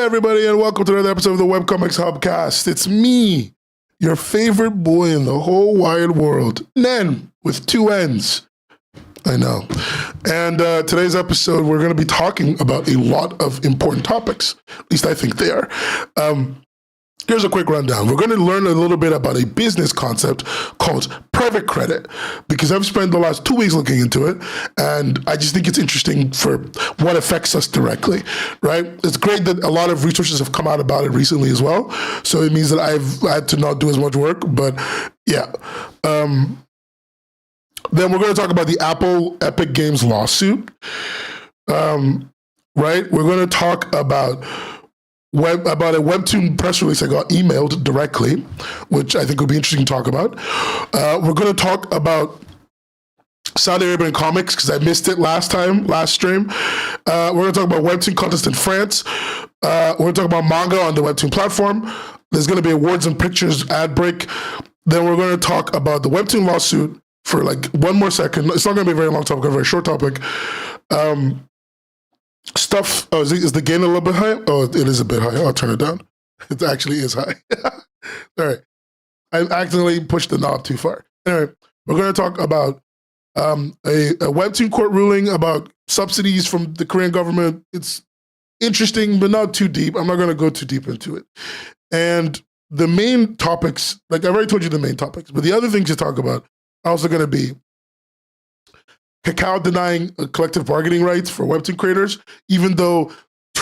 everybody, and welcome to another episode of the Webcomics Hubcast. It's me, your favorite boy in the whole wide world, Nen, with two N's. I know. And today's episode, we're going to be talking about a lot of important topics. At least I think they are. Here's a quick rundown. We're going to learn a little bit about a business concept called private credit, because I've spent the last 2 weeks looking into it, and I just think it's interesting for what affects us directly, right? It's great that a lot of resources have come out about it recently as well, so it means that I've had to not do as much work, but yeah. Then we're going to talk about the Apple Epic Games lawsuit, right? We're going to talk about a Webtoon press release I got emailed directly, which I think would be interesting to talk about. We're going to talk about Saudi Arabian Comics, because I missed it last stream. We're going to talk about Webtoon contest in France. We're going to talk about manga on the Webtoon platform. There's going to be awards and pictures ad break. Then we're going to talk about the Webtoon lawsuit for like 1 more second. It's not going to be a very long topic, a very short topic. Stuff, is the gain a little bit high? Oh, it is a bit high. I'll turn it down. It actually is high. All right. I accidentally pushed the knob too far. Anyway, we're going to talk about a Webtoon court ruling about subsidies from the Korean government. It's interesting, but not too deep. I'm not going to go too deep into it. And the main topics, like I've already told you the main topics, but the other things to talk about are also going to be Kakao denying collective bargaining rights for Webtoon creators, even though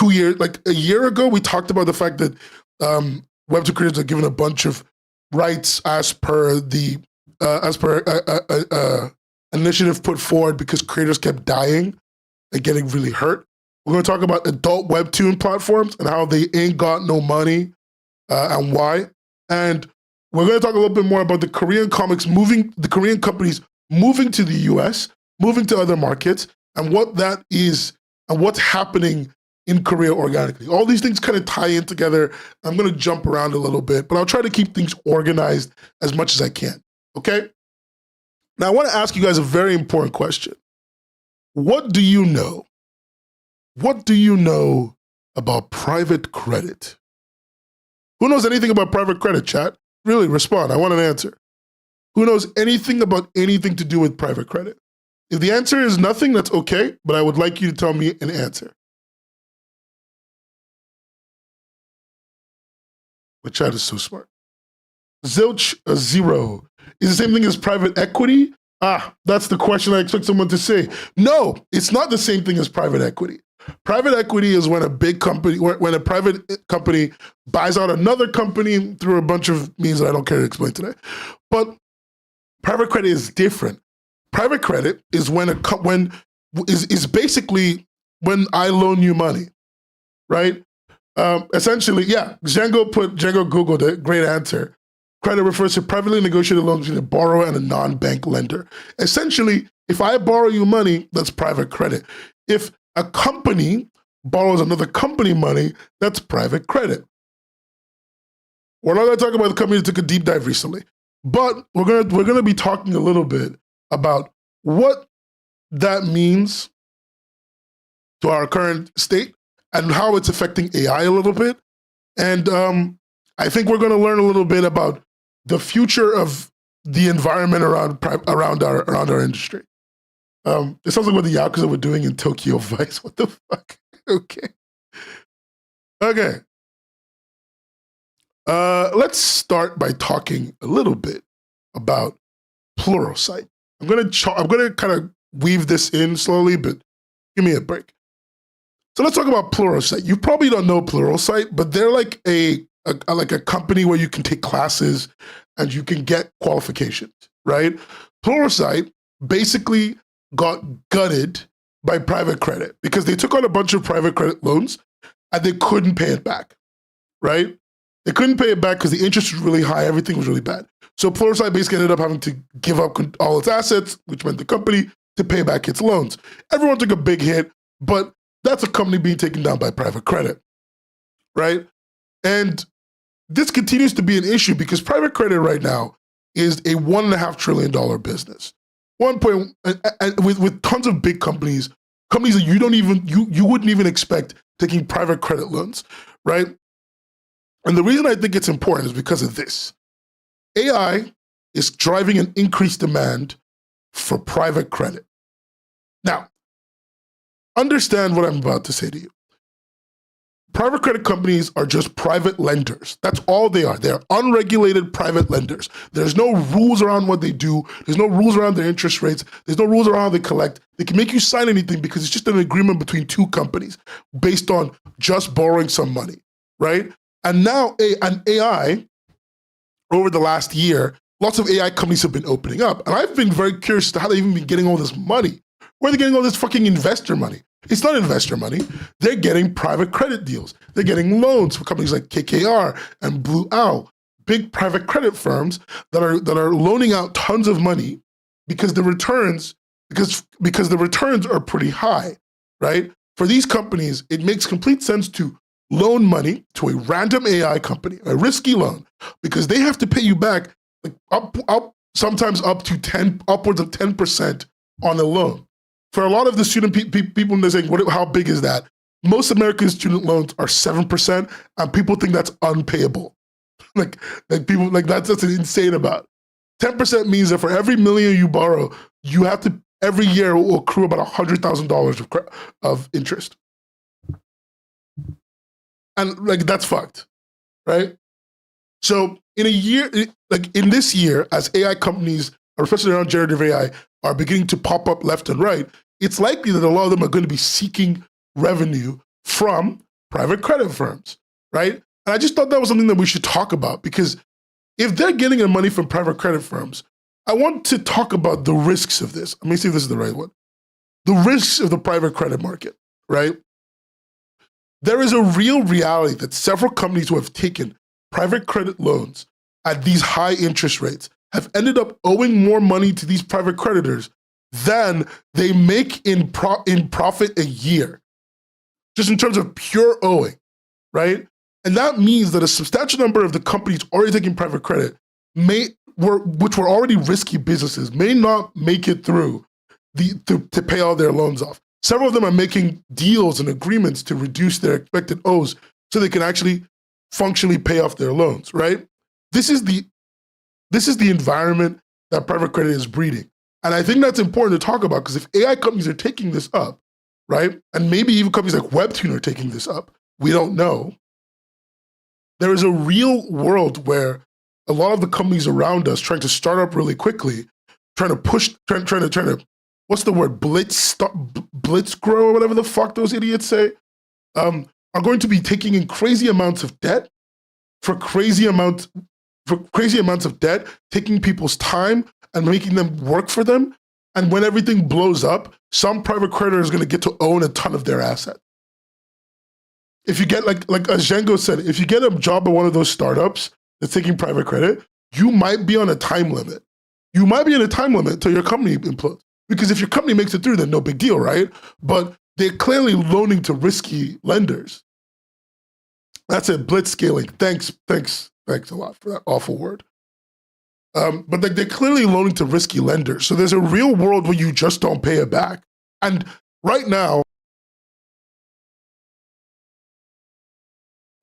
a year ago, we talked about the fact that Webtoon creators are given a bunch of rights as per the initiative put forward because creators kept dying and getting really hurt. We're going to talk about adult Webtoon platforms and how they ain't got no money and why. And we're going to talk a little bit more about the Korean companies moving to the US, moving to other markets, and what that is and what's happening in Korea organically. All these things kind of tie in together. I'm going to jump around a little bit, but I'll try to keep things organized as much as I can, okay? Now, I want to ask you guys a very important question. What do you know? What do you know about private credit? Who knows anything about private credit, chat? Really, respond. I want an answer. Who knows anything about anything to do with private credit? If the answer is nothing, that's okay, but I would like you to tell me an answer. The chat is so smart. Zilch, a zero. Is the same thing as private equity? That's the question I expect someone to say. No, it's not the same thing as private equity. Private equity is when a private company buys out another company through a bunch of means that I don't care to explain today. But private credit is different. Private credit is basically when I loan you money, right? Essentially, yeah. Django Googled it. Great answer. Credit refers to privately negotiated loans between a borrower and a non-bank lender. Essentially, if I borrow you money, that's private credit. If a company borrows another company money, that's private credit. We're not going to talk about the company that took a deep dive recently, but we're going to be talking a little bit about what that means to our current state and how it's affecting AI a little bit. And I think we're going to learn a little bit about the future of the environment around our industry. It sounds like what the Yakuza were doing in Tokyo Vice. What the fuck? Okay. Let's start by talking a little bit about Pluralsight. I'm gonna kind of weave this in slowly, but give me a break. So let's talk about Pluralsight. You probably don't know Pluralsight, but they're like a company where you can take classes and you can get qualifications, right? Pluralsight basically got gutted by private credit because they took on a bunch of private credit loans and they couldn't pay it back, right? They couldn't pay it back because the interest was really high, everything was really bad. So Pluralsight basically ended up having to give up all its assets, which meant the company, to pay back its loans. Everyone took a big hit, but that's a company being taken down by private credit, right? And this continues to be an issue because private credit right now is a $1.5 trillion business. With tons of big companies companies that you wouldn't even expect taking private credit loans, right? And the reason I think it's important is because of this. AI is driving an increased demand for private credit. Now, understand what I'm about to say to you. Private credit companies are just private lenders. That's all they are. They're unregulated private lenders. There's no rules around what they do. There's no rules around their interest rates. There's no rules around how they collect. They can make you sign anything because it's just an agreement between two companies based on just borrowing some money, right? And now an AI, over the last year, lots of AI companies have been opening up. And I've been very curious as to how they've even been getting all this money. Where are they getting all this fucking investor money? It's not investor money. They're getting private credit deals. They're getting loans for companies like KKR and Blue Owl, big private credit firms that are loaning out tons of money because the returns are pretty high, right? For these companies, it makes complete sense to loan money to a random AI company, a risky loan, because they have to pay you back like sometimes upwards of 10% on a loan. For a lot of the student people, they're saying, how big is that? Most American student loans are 7%, and people think that's unpayable. like people, like that's insane about. 10% means that for every million you borrow, you have to, every year will accrue about $100,000 of interest. And like, that's fucked, right? So in a year, like in this year, as AI companies, especially around generative AI, are beginning to pop up left and right, it's likely that a lot of them are going to be seeking revenue from private credit firms, right? And I just thought that was something that we should talk about, because if they're getting their money from private credit firms, I want to talk about the risks of this. Let me see if this is the right one. The risks of the private credit market, right? There is a real reality that several companies who have taken private credit loans at these high interest rates have ended up owing more money to these private creditors than they make in profit a year, just in terms of pure owing, right? And that means that a substantial number of the companies already taking private credit, which were already risky businesses, may not make it through to pay all their loans off. Several of them are making deals and agreements to reduce their expected owes so they can actually functionally pay off their loans, right? This is the environment that private credit is breeding. And I think that's important to talk about, because if AI companies are taking this up, right, and maybe even companies like Webtoon are taking this up, we don't know, there is a real world where a lot of the companies around us trying to start up really quickly, trying to what's the word, blitz grow or whatever the fuck those idiots say, are going to be taking in crazy amounts of debt for crazy amounts of debt, taking people's time and making them work for them. And when everything blows up, some private creditor is going to get to own a ton of their asset. If you get, like as Django said, if you get a job at one of those startups that's taking private credit, you might be on a time limit. You might be on a time limit until your company implodes. Because if your company makes it through, then no big deal, right? But they're clearly loaning to risky lenders. That's it, blitz scaling. Thanks a lot for that awful word. But they're clearly loaning to risky lenders. So there's a real world where you just don't pay it back. And right now,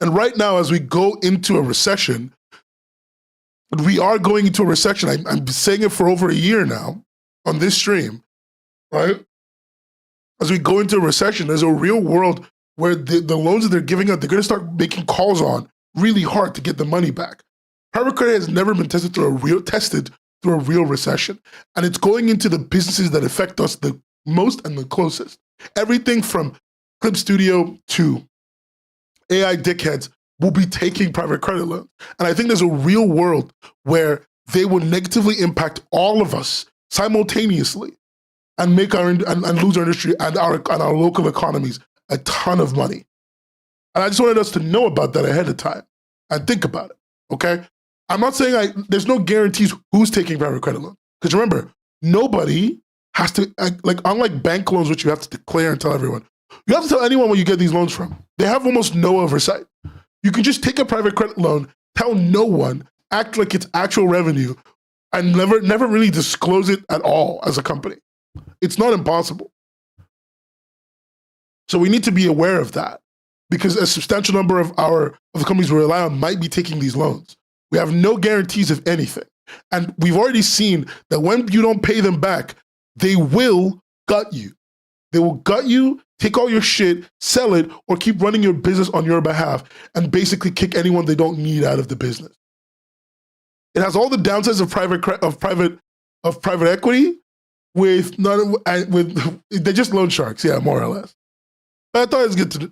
as we go into a recession, we are going into a recession. I'm saying it for over a year now on this stream, right? As we go into a recession, there's a real world where the loans that they're giving out, they're going to start making calls on really hard to get the money back. Private credit has never been tested through a real recession. And it's going into the businesses that affect us the most and the closest. Everything from Clip Studio to AI dickheads will be taking private credit loans. And I think there's a real world where they will negatively impact all of us simultaneously and make and lose our industry and our local economies a ton of money. And I just wanted us to know about that ahead of time and think about it, okay? I'm not saying there's no guarantees who's taking private credit loans. Because remember, nobody has to, like unlike bank loans, which you have to declare and tell everyone, you have to tell anyone where you get these loans from. They have almost no oversight. You can just take a private credit loan, tell no one, act like it's actual revenue, and never really disclose it at all as a company. It's not impossible. So we need to be aware of that because a substantial number of the companies we rely on might be taking these loans. We have no guarantees of anything. And we've already seen that when you don't pay them back, they will gut you. They will gut you, take all your shit, sell it, or keep running your business on your behalf and basically kick anyone they don't need out of the business. It has all the downsides of private equity they're just loan sharks, yeah, more or less. But I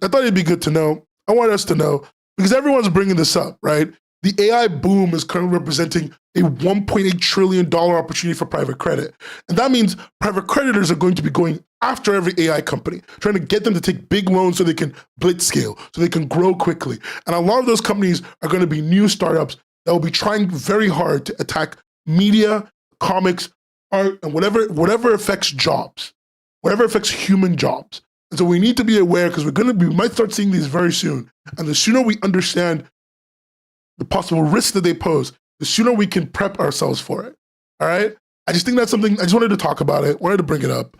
thought it'd be good to know. I want us to know because everyone's bringing this up, right? The AI boom is currently representing a $1.8 trillion opportunity for private credit. And that means private creditors are going to be going after every AI company, trying to get them to take big loans so they can blitz scale, so they can grow quickly. And a lot of those companies are going to be new startups that will be trying very hard to attack media, comics, art, and whatever affects jobs, whatever affects human jobs. And so we need to be aware because we might start seeing these very soon. And the sooner we understand the possible risks that they pose, the sooner we can prep ourselves for it. All right? I just think that's something, I just wanted to talk about it, wanted to bring it up.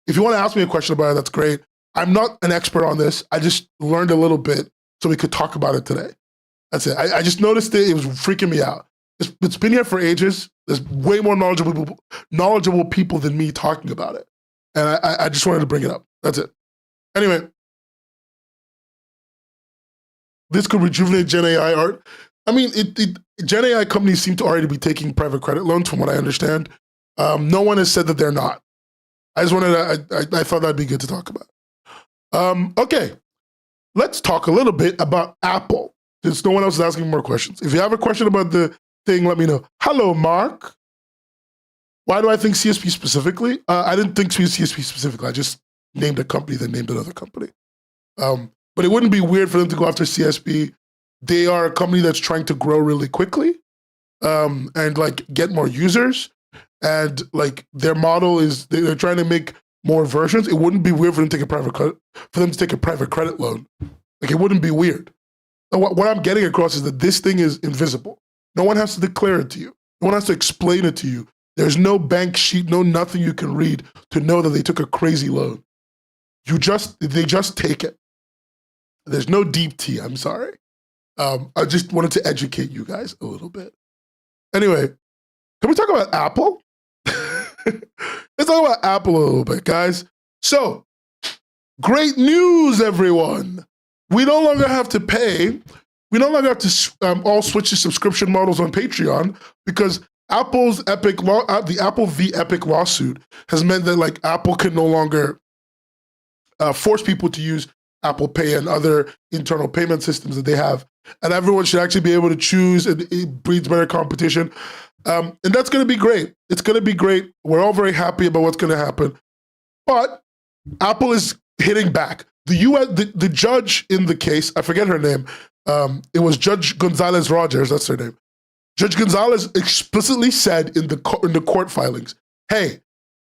If you want to ask me a question about it, that's great. I'm not an expert on this. I just learned a little bit so we could talk about it today. That's it. I just noticed it. It was freaking me out. It's been here for ages. There's way more knowledgeable people than me talking about it. And I just wanted to bring it up. That's it. Anyway, this could rejuvenate Gen AI art. I mean, Gen AI companies seem to already be taking private credit loans, from what I understand. No one has said that they're not. I just wanted to, I thought that'd be good to talk about. Okay, let's talk a little bit about Apple, since no one else is asking more questions. If you have a question about the thing, let me know. Hello, Mark. Why do I think CSP specifically? I didn't think CSP specifically. I just named a company that named another company. But it wouldn't be weird for them to go after CSP. They are a company that's trying to grow really quickly and like get more users. And like their model is they're trying to make more versions. It wouldn't be weird for them to take a private credit loan. Like it wouldn't be weird. And what I'm getting across is that this thing is invisible. No one has to declare it to you. No one has to explain it to you. There's no bank sheet, no nothing you can read to know that they took a crazy loan. They just take it. There's no deep tea, I'm sorry. I just wanted to educate you guys a little bit. Anyway, can we talk about Apple? Let's talk about Apple a little bit, guys. So, great news, everyone. We no longer have to pay. We no longer have to all switch to subscription models on Patreon because Apple's the Apple v. Epic lawsuit has meant that like Apple can no longer force people to use Apple Pay and other internal payment systems that they have. And everyone should actually be able to choose, and it breeds better competition. And that's going to be great. It's going to be great. We're all very happy about what's going to happen. But Apple is hitting back. The judge in the case, I forget her name. It was Judge Gonzalez Rogers. That's her name. Judge Gonzalez explicitly said in the court filings, hey,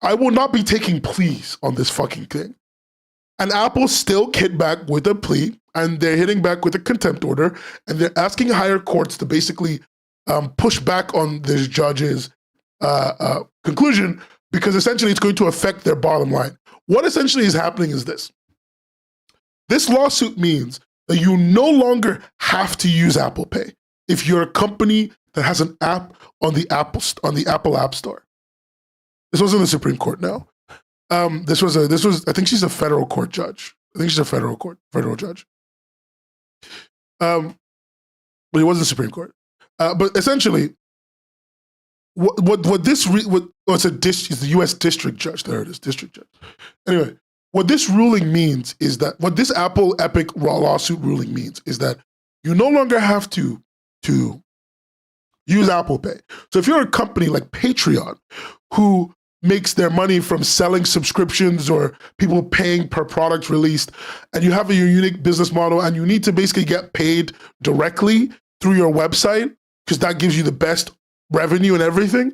I will not be taking pleas on this fucking thing. And Apple still hit back with a plea, and they're hitting back with a contempt order, and they're asking higher courts to basically push back on this judge's conclusion because essentially it's going to affect their bottom line. What essentially is happening is this. This lawsuit means that you no longer have to use Apple Pay if you're a company that has an app on the Apple App Store. This was in the Supreme Court now. This was I think she's a federal court judge. I think she's a federal judge. But it was the Supreme Court. But essentially, it's the U.S. District Judge. There it is, District Judge. Anyway, what this ruling means is that what this Apple Epic lawsuit ruling means is that you no longer have to use Apple Pay. So if you're a company like Patreon, who makes their money from selling subscriptions or people paying per product released, and you have a unique business model and you need to basically get paid directly through your website because that gives you the best revenue and everything,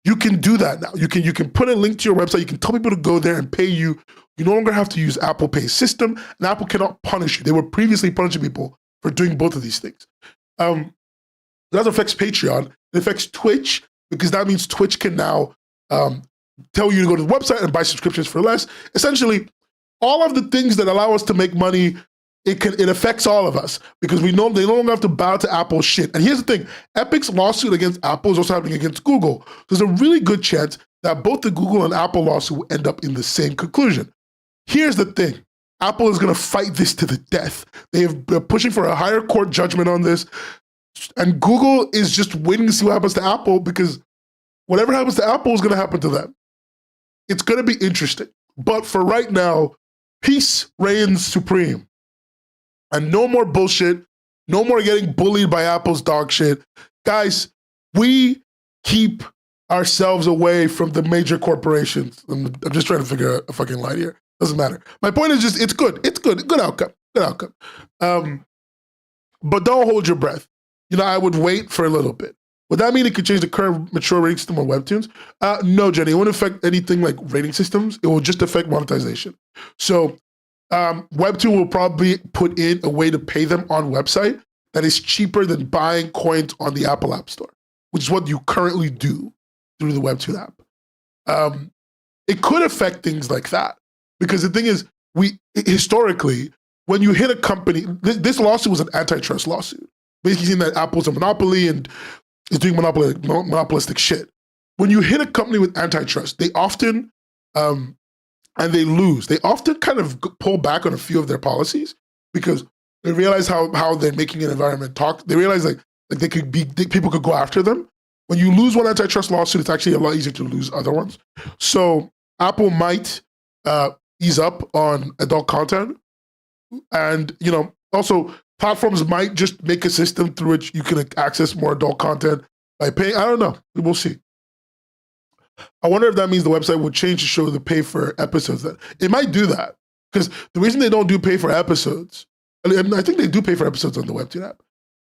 you can do that now. You can put a link to your website, you can tell people to go there and pay you. You no longer have to use Apple Pay's system, and Apple cannot punish you. They were previously punishing people for doing both of these things. That affects Patreon. It affects Twitch because that means Twitch can now tell you to go to the website and buy subscriptions for less. Essentially, all of the things that allow us to make money, it affects all of us because we know they no longer have to bow to Apple's shit. And here's the thing, Epic's lawsuit against Apple is also happening against Google. There's a really good chance that both the Google and Apple lawsuit will end up in the same conclusion. Here's the thing, Apple is gonna fight this to the death. They're pushing for a higher court judgment on this, and Google is just waiting to see what happens to Apple because whatever happens to Apple is gonna happen to them. It's gonna be interesting. But for right now, peace reigns supreme. And no more bullshit, no more getting bullied by Apple's dog shit. Guys, we keep ourselves away from the major corporations. I'm just trying to figure out a fucking line here. Doesn't matter. My point is just, it's good. It's good. Good outcome. Good outcome. But don't hold your breath. You know, I would wait for a little bit. Would that mean it could change the current mature rating system on Webtoons? No, Jenny, it won't affect anything like rating systems. It will just affect monetization. So Webtoon will probably put in a way to pay them on website that is cheaper than buying coins on the Apple App Store, which is what you currently do through the Webtoon app. It could affect things like that because the thing is, historically, when you hit a company, this lawsuit was an antitrust lawsuit, basically saying that Apple's a monopoly and is doing monopolistic shit. When you hit a company with antitrust, they often, and they lose, they often kind of pull back on a few of their policies because they realize how they're making an environment talk. They realize like people could go after them. When you lose one antitrust lawsuit, it's actually a lot easier to lose other ones. So Apple might ease up on adult content, and also platforms might just make a system through which you can access more adult content by paying. I don't know. We'll see. I wonder if that means the website will change to show the pay for episodes. That it might do that because the reason they don't do pay for episodes, and I think they do pay for episodes on the Webtoon app,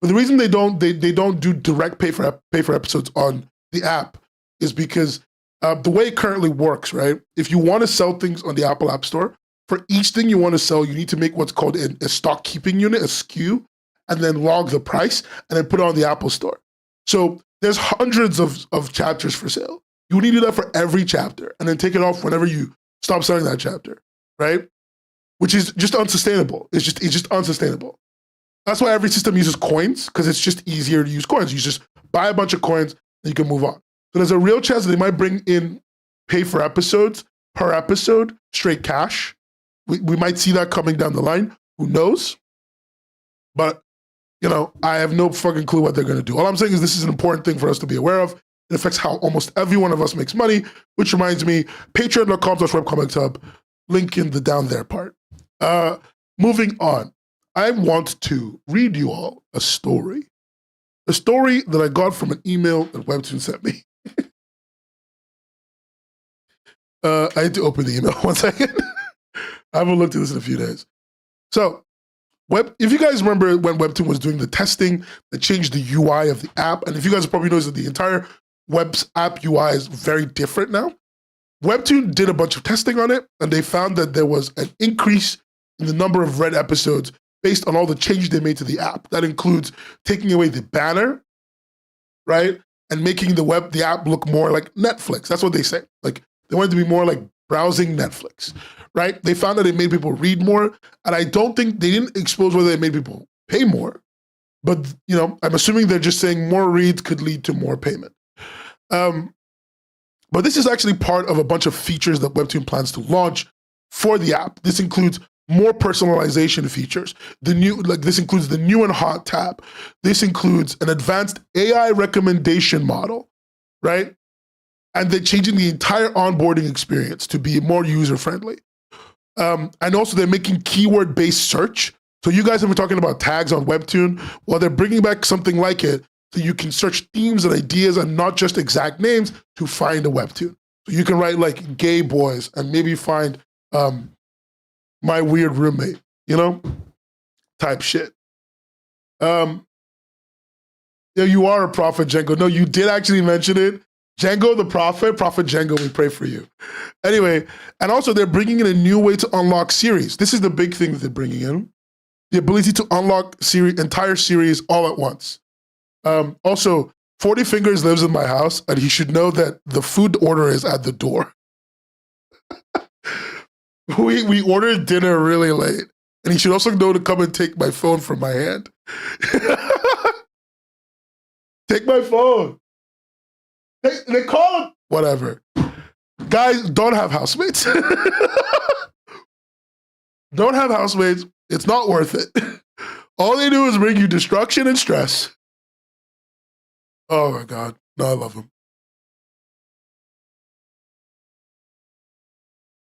but the reason they don't do direct pay for episodes on the app is because the way it currently works, right? If you want to sell things on the Apple App Store, for each thing you want to sell, you need to make what's called a stock keeping unit, a SKU, and then log the price and then put it on the Apple Store. So there's hundreds of chapters for sale. You need to do that for every chapter and then take it off whenever you stop selling that chapter, right? Which is just unsustainable. It's just unsustainable. That's why every system uses coins, because it's just easier to use coins. You just buy a bunch of coins and you can move on. So there's a real chance that they might bring in pay for episodes per episode, straight cash. We might see that coming down the line. Who knows? But, I have no fucking clue what they're going to do. All I'm saying is this is an important thing for us to be aware of. It affects how almost every one of us makes money, which reminds me, patreon.com/webcomics hub, link in the down there part. Moving on, I want to read you all a story that I got from an email that Webtoon sent me. I had to open the email 1 second. I haven't looked at this in a few days. So, if you guys remember when Webtoon was doing the testing that changed the UI of the app, and if you guys probably noticed that the entire Web's app UI is very different now. Webtoon did a bunch of testing on it, and they found that there was an increase in the number of read episodes based on all the changes they made to the app. That includes taking away the banner, right? And making the app look more like Netflix. That's what they say. Like, they want it to be more like browsing Netflix, right? They found that it made people read more, and I don't think they didn't expose whether it made people pay more. But, I'm assuming they're just saying more reads could lead to more payment. But this is actually part of a bunch of features that Webtoon plans to launch for the app. This includes more personalization features. This includes the new and hot tab. This includes an advanced AI recommendation model, right? And they're changing the entire onboarding experience to be more user-friendly. And also they're making keyword-based search. So you guys have been talking about tags on Webtoon. Well, they're bringing back something like it, so you can search themes and ideas and not just exact names to find a Webtoon. So you can write like gay boys and maybe find my weird roommate, type shit. Yeah, you are a prophet, Django. No, you did actually mention it. Django the prophet Django, we pray for you. Anyway, and also they're bringing in a new way to unlock series. This is the big thing that they're bringing in. The ability to unlock entire series all at once. Also, 40 Fingers lives in my house, and he should know that the food order is at the door. We ordered dinner really late, and he should also know to come and take my phone from my hand. Take my phone. They call him. Whatever. Guys, don't have housemates. Don't have housemates. It's not worth it. All they do is bring you destruction and stress. Oh my God. No, I love them.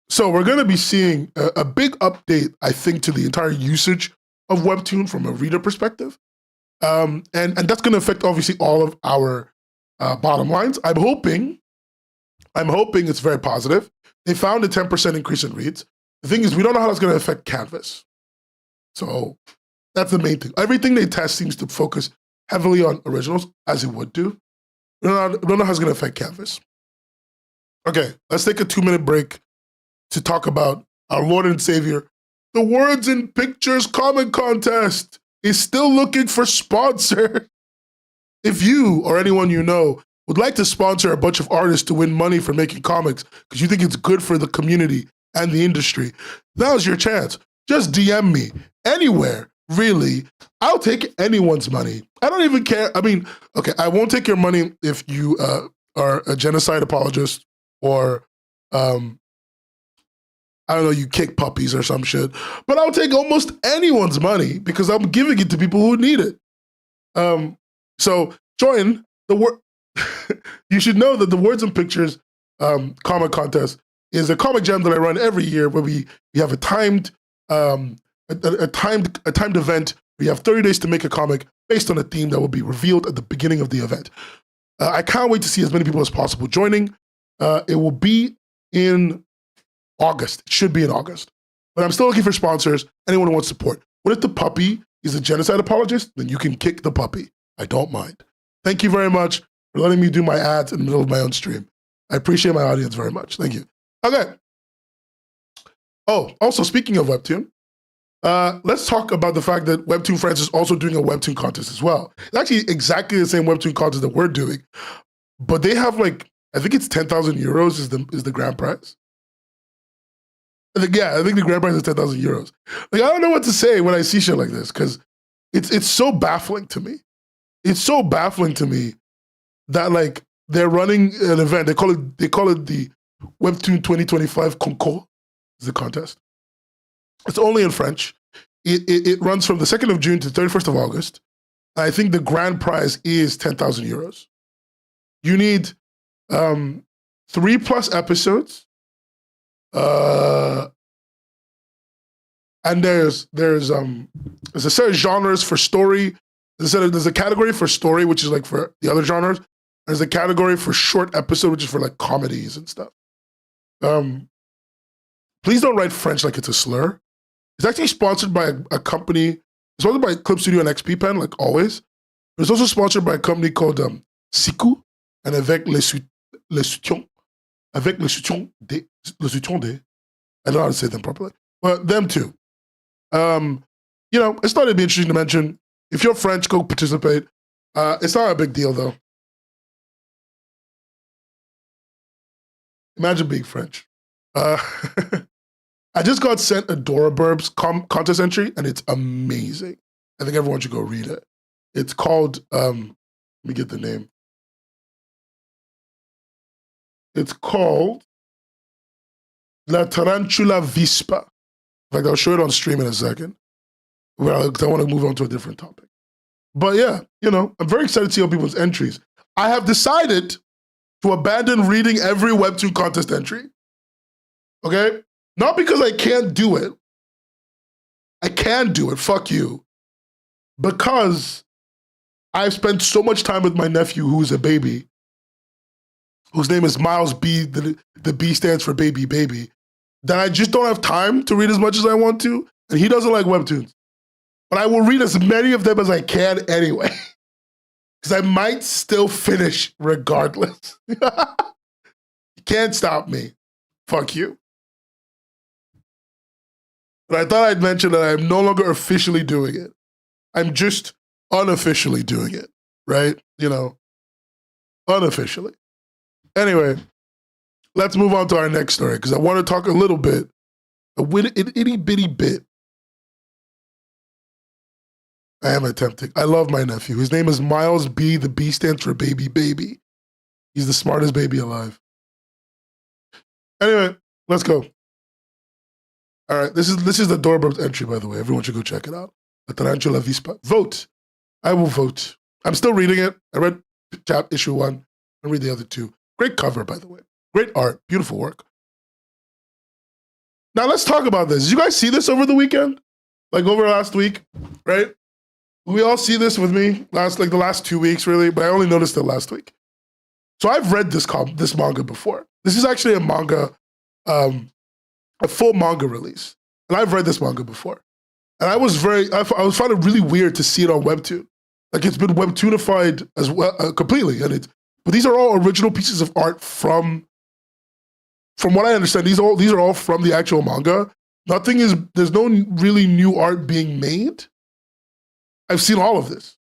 So we're going to be seeing a big update, I think, to the entire usage of Webtoon from a reader perspective. And that's going to affect, obviously, all of our bottom lines. I'm hoping it's very positive. They found a 10% increase in reads. The thing is, we don't know how that's going to affect Canvas. So that's the main thing. Everything they test seems to focus heavily on originals, as it would do. We don't know how it's going to affect Canvas. Okay, let's take a 2-minute break to talk about our Lord and Savior. The Words and Pictures Comic Contest is still looking for sponsors. If you or anyone you know would like to sponsor a bunch of artists to win money for making comics because you think it's good for the community and the industry, now's your chance. Just DM me anywhere, really. I'll take anyone's money. I don't even care. I mean, okay, I won't take your money if you are a genocide apologist or, I don't know, you kick puppies or some shit. But I'll take almost anyone's money because I'm giving it to people who need it. So join the word. You should know that the Words and Pictures comic contest is a comic jam that I run every year where we have a timed timed event. We have 30 days to make a comic based on a theme that will be revealed at the beginning of the event. I can't wait to see as many people as possible joining. It will be in August. It should be in August. But I'm still looking for sponsors, anyone who wants support. What if the puppy is a genocide apologist? Then you can kick the puppy. I don't mind. Thank you very much for letting me do my ads in the middle of my own stream. I appreciate my audience very much. Thank you. Okay. Oh, also speaking of Webtoon, let's talk about the fact that Webtoon France is also doing a Webtoon contest as well. It's actually exactly the same Webtoon contest that we're doing, but they have like, I think it's 10,000 euros is the grand prize. I think the grand prize is 10,000 euros. Like, I don't know what to say when I see shit like this because it's so baffling to me. It's so baffling to me that like they're running an event. They call it the Webtoon 2025 Concours, is the contest. It's only in French. It runs from the 2nd of June to the 31st of August. I think the grand prize is 10,000 euros. You need 3+ episodes. And there's a set of genres for story. There's a category for story, which is like for the other genres. There's a category for short episode, which is for like comedies and stuff. Please don't write French like it's a slur. It's actually sponsored by a company. It's sponsored by Clip Studio and XP Pen, like always. But it's also sponsored by a company called Siku and avec le soutien des. I don't know how to say them properly. But them too. You know, it's not to be interesting to mention. If you're French, go participate. It's not a big deal though. Imagine being French. I just got sent a Dora Burbs contest entry, and it's amazing. I think everyone should go read it. It's called, let me get the name. It's called La Tarantula Vispa. In fact, I'll show it on stream in a second. Well, because I want to move on to a different topic. But yeah, you know, I'm very excited to see all people's entries. I have decided to abandon reading every Webtoon contest entry. Okay? Not because I can't do it. I can do it, fuck you. Because I've spent so much time with my nephew who's a baby, whose name is Miles B, the B stands for baby, that I just don't have time to read as much as I want to, and he doesn't like Webtoons. But I will read as many of them as I can anyway. Because I might still finish regardless. You can't stop me. Fuck you. But I thought I'd mention that I'm no longer officially doing it. I'm just unofficially doing it, right? You know, unofficially. Anyway, let's move on to our next story because I want to talk a little bit an itty bitty bit. I am attempting. I love my nephew. His name is Miles B. The B stands for baby. He's the smartest baby alive. Anyway, let's go. All right, this is the Doorbell entry, by the way. Everyone should go check it out. La Tarantula Vispa. Vote. I will vote. I'm still reading it. I read issue 1. I'll read the other 2. Great cover, by the way. Great art. Beautiful work. Now let's talk about this. Did you guys see this over the weekend? Like over last week, right? We all see this with me the last 2 weeks, really, but I only noticed it last week. So I've read this manga before. This is actually a manga, a full manga release. And I've read this manga before. And I found it really weird to see it on Webtoon. Like it's been Webtoonified as well, completely. But these are all original pieces of art from what I understand, these are all from the actual manga. There's no really new art being made. I've seen all of this.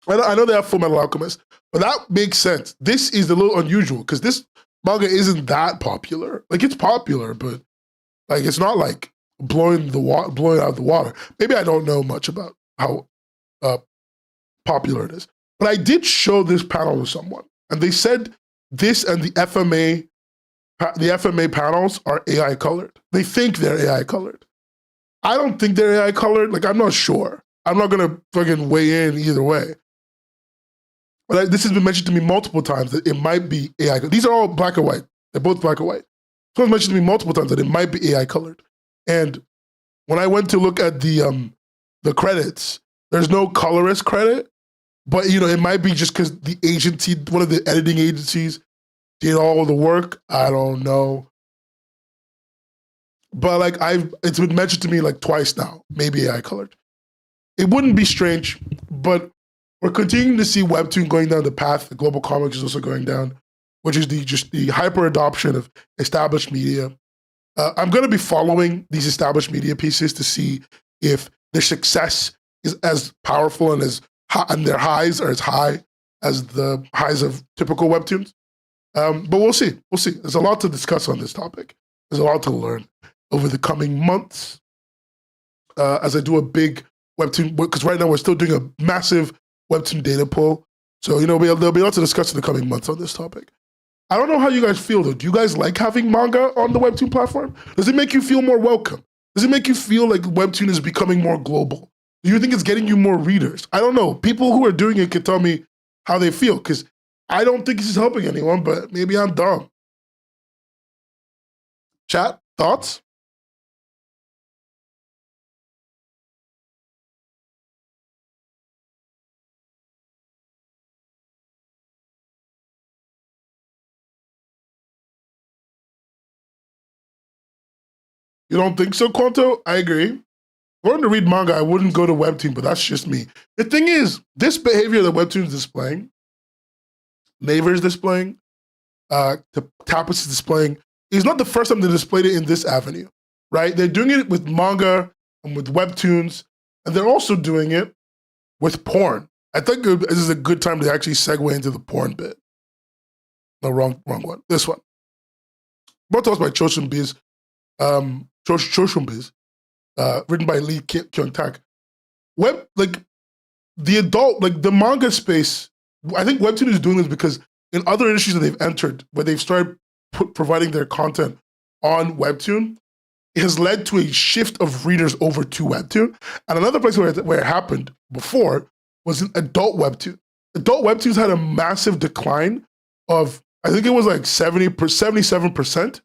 I know they have Full Metal Alchemist, but that makes sense. This is a little unusual because this manga isn't that popular. Like it's popular, but like it's not like blowing out of the water. Maybe I don't know much about how popular it is. But I did show this panel to someone, and they said this and the FMA panels are AI colored. They think they're AI colored. I don't think they're AI colored. Like I'm not sure. I'm not gonna fucking weigh in either way. But this has been mentioned to me multiple times that it might be AI. These are all black and white. They're both black and white. So it's mentioned to me multiple times that it might be AI colored. And when I went to look at the credits, there's no colorist credit, but it might be just because the agency, one of the editing agencies, did all the work. I don't know. But it's been mentioned to me like twice now, maybe AI colored. It wouldn't be strange, but we're continuing to see Webtoon going down the path that Global Comics is also going down, which is the hyper adoption of established media. I'm going to be following these established media pieces to see if their success is as powerful and their highs are as high as the highs of typical Webtoons. But we'll see. We'll see. There's a lot to discuss on this topic. There's a lot to learn over the coming months as I do a big Webtoon, because right now we're still doing a massive Webtoon data poll. So, there'll be lots to discuss in the coming months on this topic. I don't know how you guys feel, though. Do you guys like having manga on the Webtoon platform? Does it make you feel more welcome? Does it make you feel like Webtoon is becoming more global? Do you think it's getting you more readers? I don't know. People who are doing it can tell me how they feel, because I don't think this is helping anyone, but maybe I'm dumb. Chat, thoughts? You don't think so, Quanto? I agree. Going to read manga, I wouldn't go to Webtoon, but that's just me. The thing is, this behavior that Webtoon is displaying, Naver is displaying, Tapas is displaying, is not the first time they displayed it in this avenue, right? They're doing it with manga and with Webtoons, and they're also doing it with porn. I think this is a good time to actually segue into the porn bit. No, wrong one. This one. Brought to us by Chosun Biz, written by Lee Kyung-tak. The manga space, I think Webtoon is doing this because in other industries that they've entered, where they've started providing their content on Webtoon, it has led to a shift of readers over to Webtoon. And another place where it happened before was in adult Webtoon. Adult Webtoons had a massive decline of, I think it was like 77%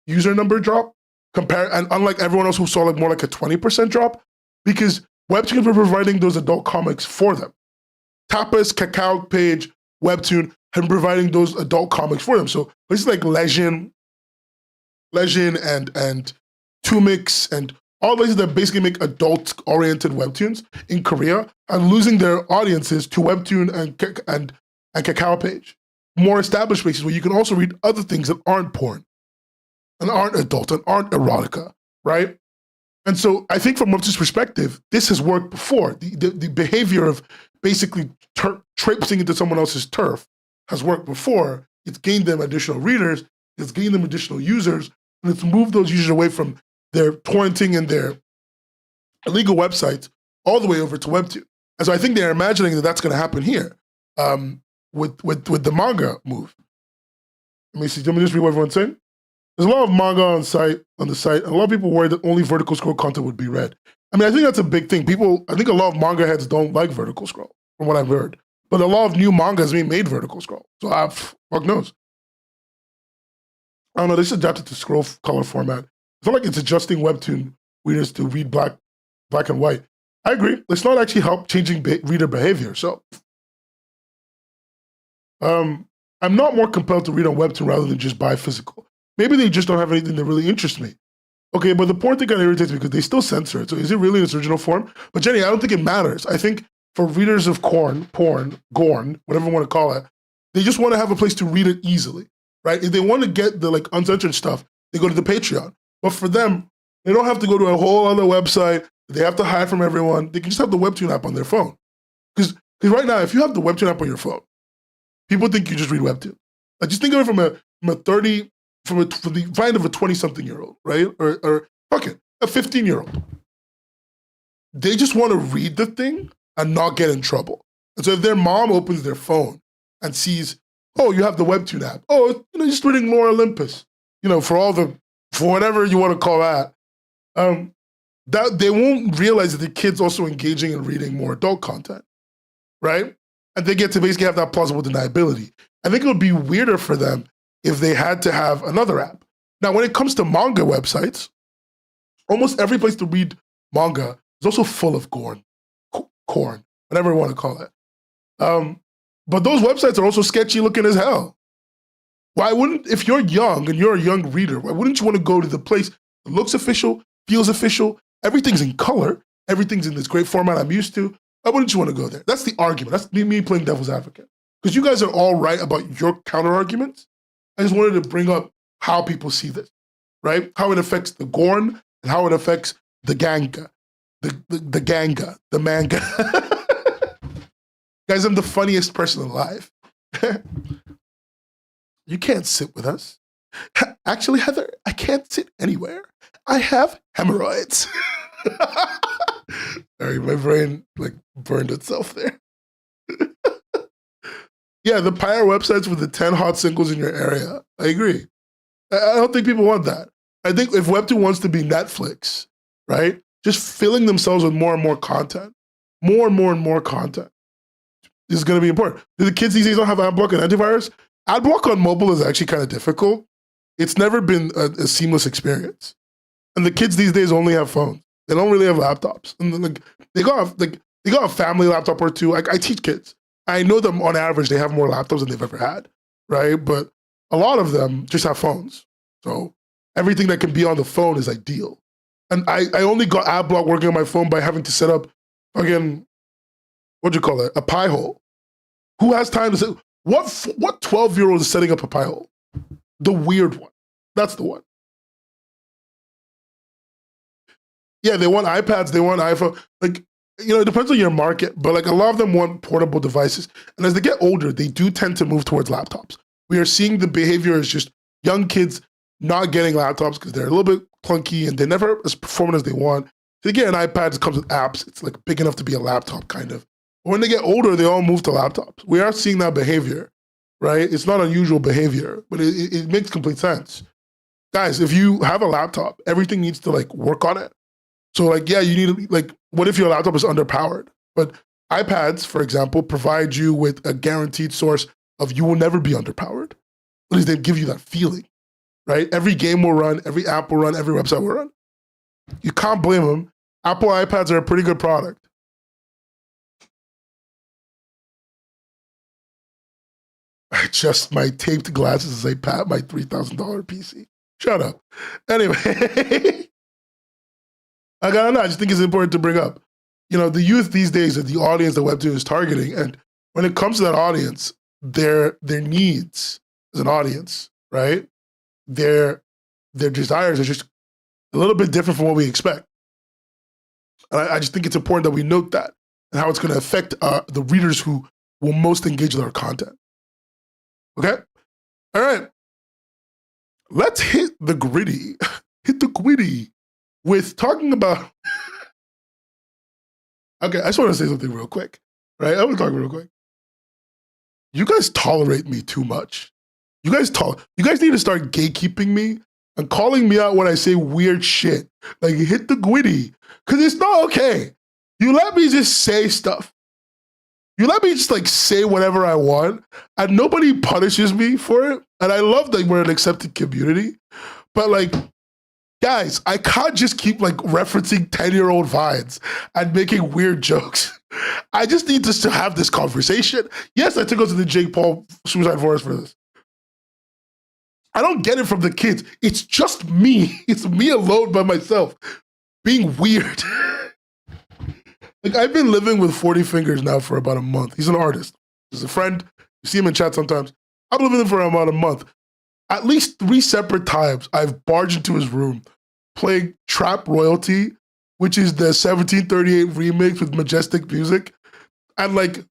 user number drop, and unlike everyone else who saw more like a 20% drop, because Webtoon were providing those adult comics for them. Tapas, Kakao Page, Webtoon have been providing those adult comics for them. So places like Legend and Tumix and all places that basically make adult-oriented Webtoons in Korea are losing their audiences to Webtoon and Kakao Page. More established places where you can also read other things that aren't porn and aren't adult and aren't erotica, right? And so I think from Webtoon's perspective, this has worked before. The behavior of basically traipsing into someone else's turf has worked before. It's gained them additional readers, it's gained them additional users, and it's moved those users away from their torrenting and their illegal websites all the way over to Webtoon. And so I think they're imagining that that's going to happen here with the manga move. Let me see. Let me just read what everyone's saying. There's a lot of manga on the site. A lot of people worry that only vertical scroll content would be read. I mean, I think that's a big thing. I think a lot of manga heads don't like vertical scroll, from what I've heard. But a lot of new mangas being made vertical scroll. So fuck knows. I don't know. They should adapt it to scroll color format. I feel like it's adjusting Webtoon readers to read black and white. I agree. It's not actually help changing reader behavior. So I'm not more compelled to read on Webtoon rather than just buy physical. Maybe they just don't have anything that really interests me. Okay, but the porn thing kind of irritates me because they still censor it. So is it really in its original form? But Jenny, I don't think it matters. I think for readers of porn, gorn, whatever you want to call it, they just want to have a place to read it easily, right? If they want to get the like uncensored stuff, they go to the Patreon. But for them, they don't have to go to a whole other website. They have to hide from everyone. They can just have the Webtoon app on their phone. Because right now, if you have the Webtoon app on your phone, people think you just read Webtoon. Like just think of it from the mind of a 20-something-year-old, right? Or fuck it, a 15-year-old. They just want to read the thing and not get in trouble. And so if their mom opens their phone and sees, oh, you have the Webtoon app. Oh, just reading Lore Olympus, for whatever you want to call that, that they won't realize that the kid's also engaging and reading more adult content, right? And they get to basically have that plausible deniability. I think it would be weirder for them if they had to have another app. Now, when it comes to manga websites, almost every place to read manga is also full of corn, whatever you want to call it. But those websites are also sketchy looking as hell. Why wouldn't, if you're young and you're a young reader, why wouldn't you want to go to the place that looks official, feels official, everything's in color, everything's in this great format I'm used to? Why wouldn't you want to go there? That's the argument. That's me playing devil's advocate. Because you guys are all right about your counter arguments. I just wanted to bring up how people see this, right? How it affects the Gorn and how it affects the Ganga, the manga. Guys, I'm the funniest person alive. You can't sit with us. Actually, Heather, I can't sit anywhere. I have hemorrhoids. Sorry, my brain burned itself there. Yeah, the pirate websites with the 10 hot singles in your area. I agree. I don't think people want that. I think if Webtoon wants to be Netflix, right, just filling themselves with more and more content, more and more content is going to be important. Do the kids these days don't have AdBlock and antivirus? AdBlock on mobile is actually kind of difficult. It's never been a seamless experience. And the kids these days only have phones. They don't really have laptops. And then, they got a family laptop or two. I teach kids. I know them on average, they have more laptops than they've ever had, right? But a lot of them just have phones. So everything that can be on the phone is ideal. And I only got AdBlock working on my phone by having to set up, again, a Pi hole. Who has time to set, what 12-year-old is setting up a Pi hole? The weird one. That's the one. Yeah, they want iPads, they want iPhone. It depends on your market, but a lot of them want portable devices. And as they get older, they do tend to move towards laptops. We are seeing the behavior as just young kids not getting laptops because they're a little bit clunky and they're never as performant as they want. They get an iPad, it comes with apps. It's big enough to be a laptop, kind of. But when they get older, they all move to laptops. We are seeing that behavior, right? It's not unusual behavior, but it makes complete sense. Guys, if you have a laptop, everything needs to work on it. So yeah, you need what if your laptop is underpowered? But iPads, for example, provide you with a guaranteed source of you will never be underpowered. At least they give you that feeling, right? Every game will run, every app will run, every website will run. You can't blame them. Apple iPads are a pretty good product. I adjust my taped glasses as I pat my $3,000 PC. Shut up. Anyway. I just think it's important to bring up. The youth these days are the audience that Webtoon is targeting. And when it comes to that audience, their needs as an audience, right? Their desires are just a little bit different from what we expect. And I just think it's important that we note that and how it's going to affect the readers who will most engage with our content. Okay? All right. let's hit the gritty. Hit the gritty with talking about. Okay, I just want to say something real quick, right? I want to talk real quick. You guys tolerate me too much. You guys need to start gatekeeping me and calling me out when I say weird shit. Like, hit the gritty. Because it's not okay. You let me just say stuff. You let me just like say whatever I want, and nobody punishes me for it. And I love that we're an accepted community. But like, guys, I can't just keep like referencing 10-year-old vines and making weird jokes. I just need us to have this conversation. Yes, I took us to the Jake Paul Suicide Forest for this. I don't get it from the kids. It's just me. It's me alone by myself being weird. Like, I've been living with 40 Fingers now for about a month. He's an artist. He's a friend. You see him in chat sometimes. I've been living with him for about a month. At least 3 separate times, I've barged into his room playing Trap Royalty, which is the 1738 remix with majestic music, and like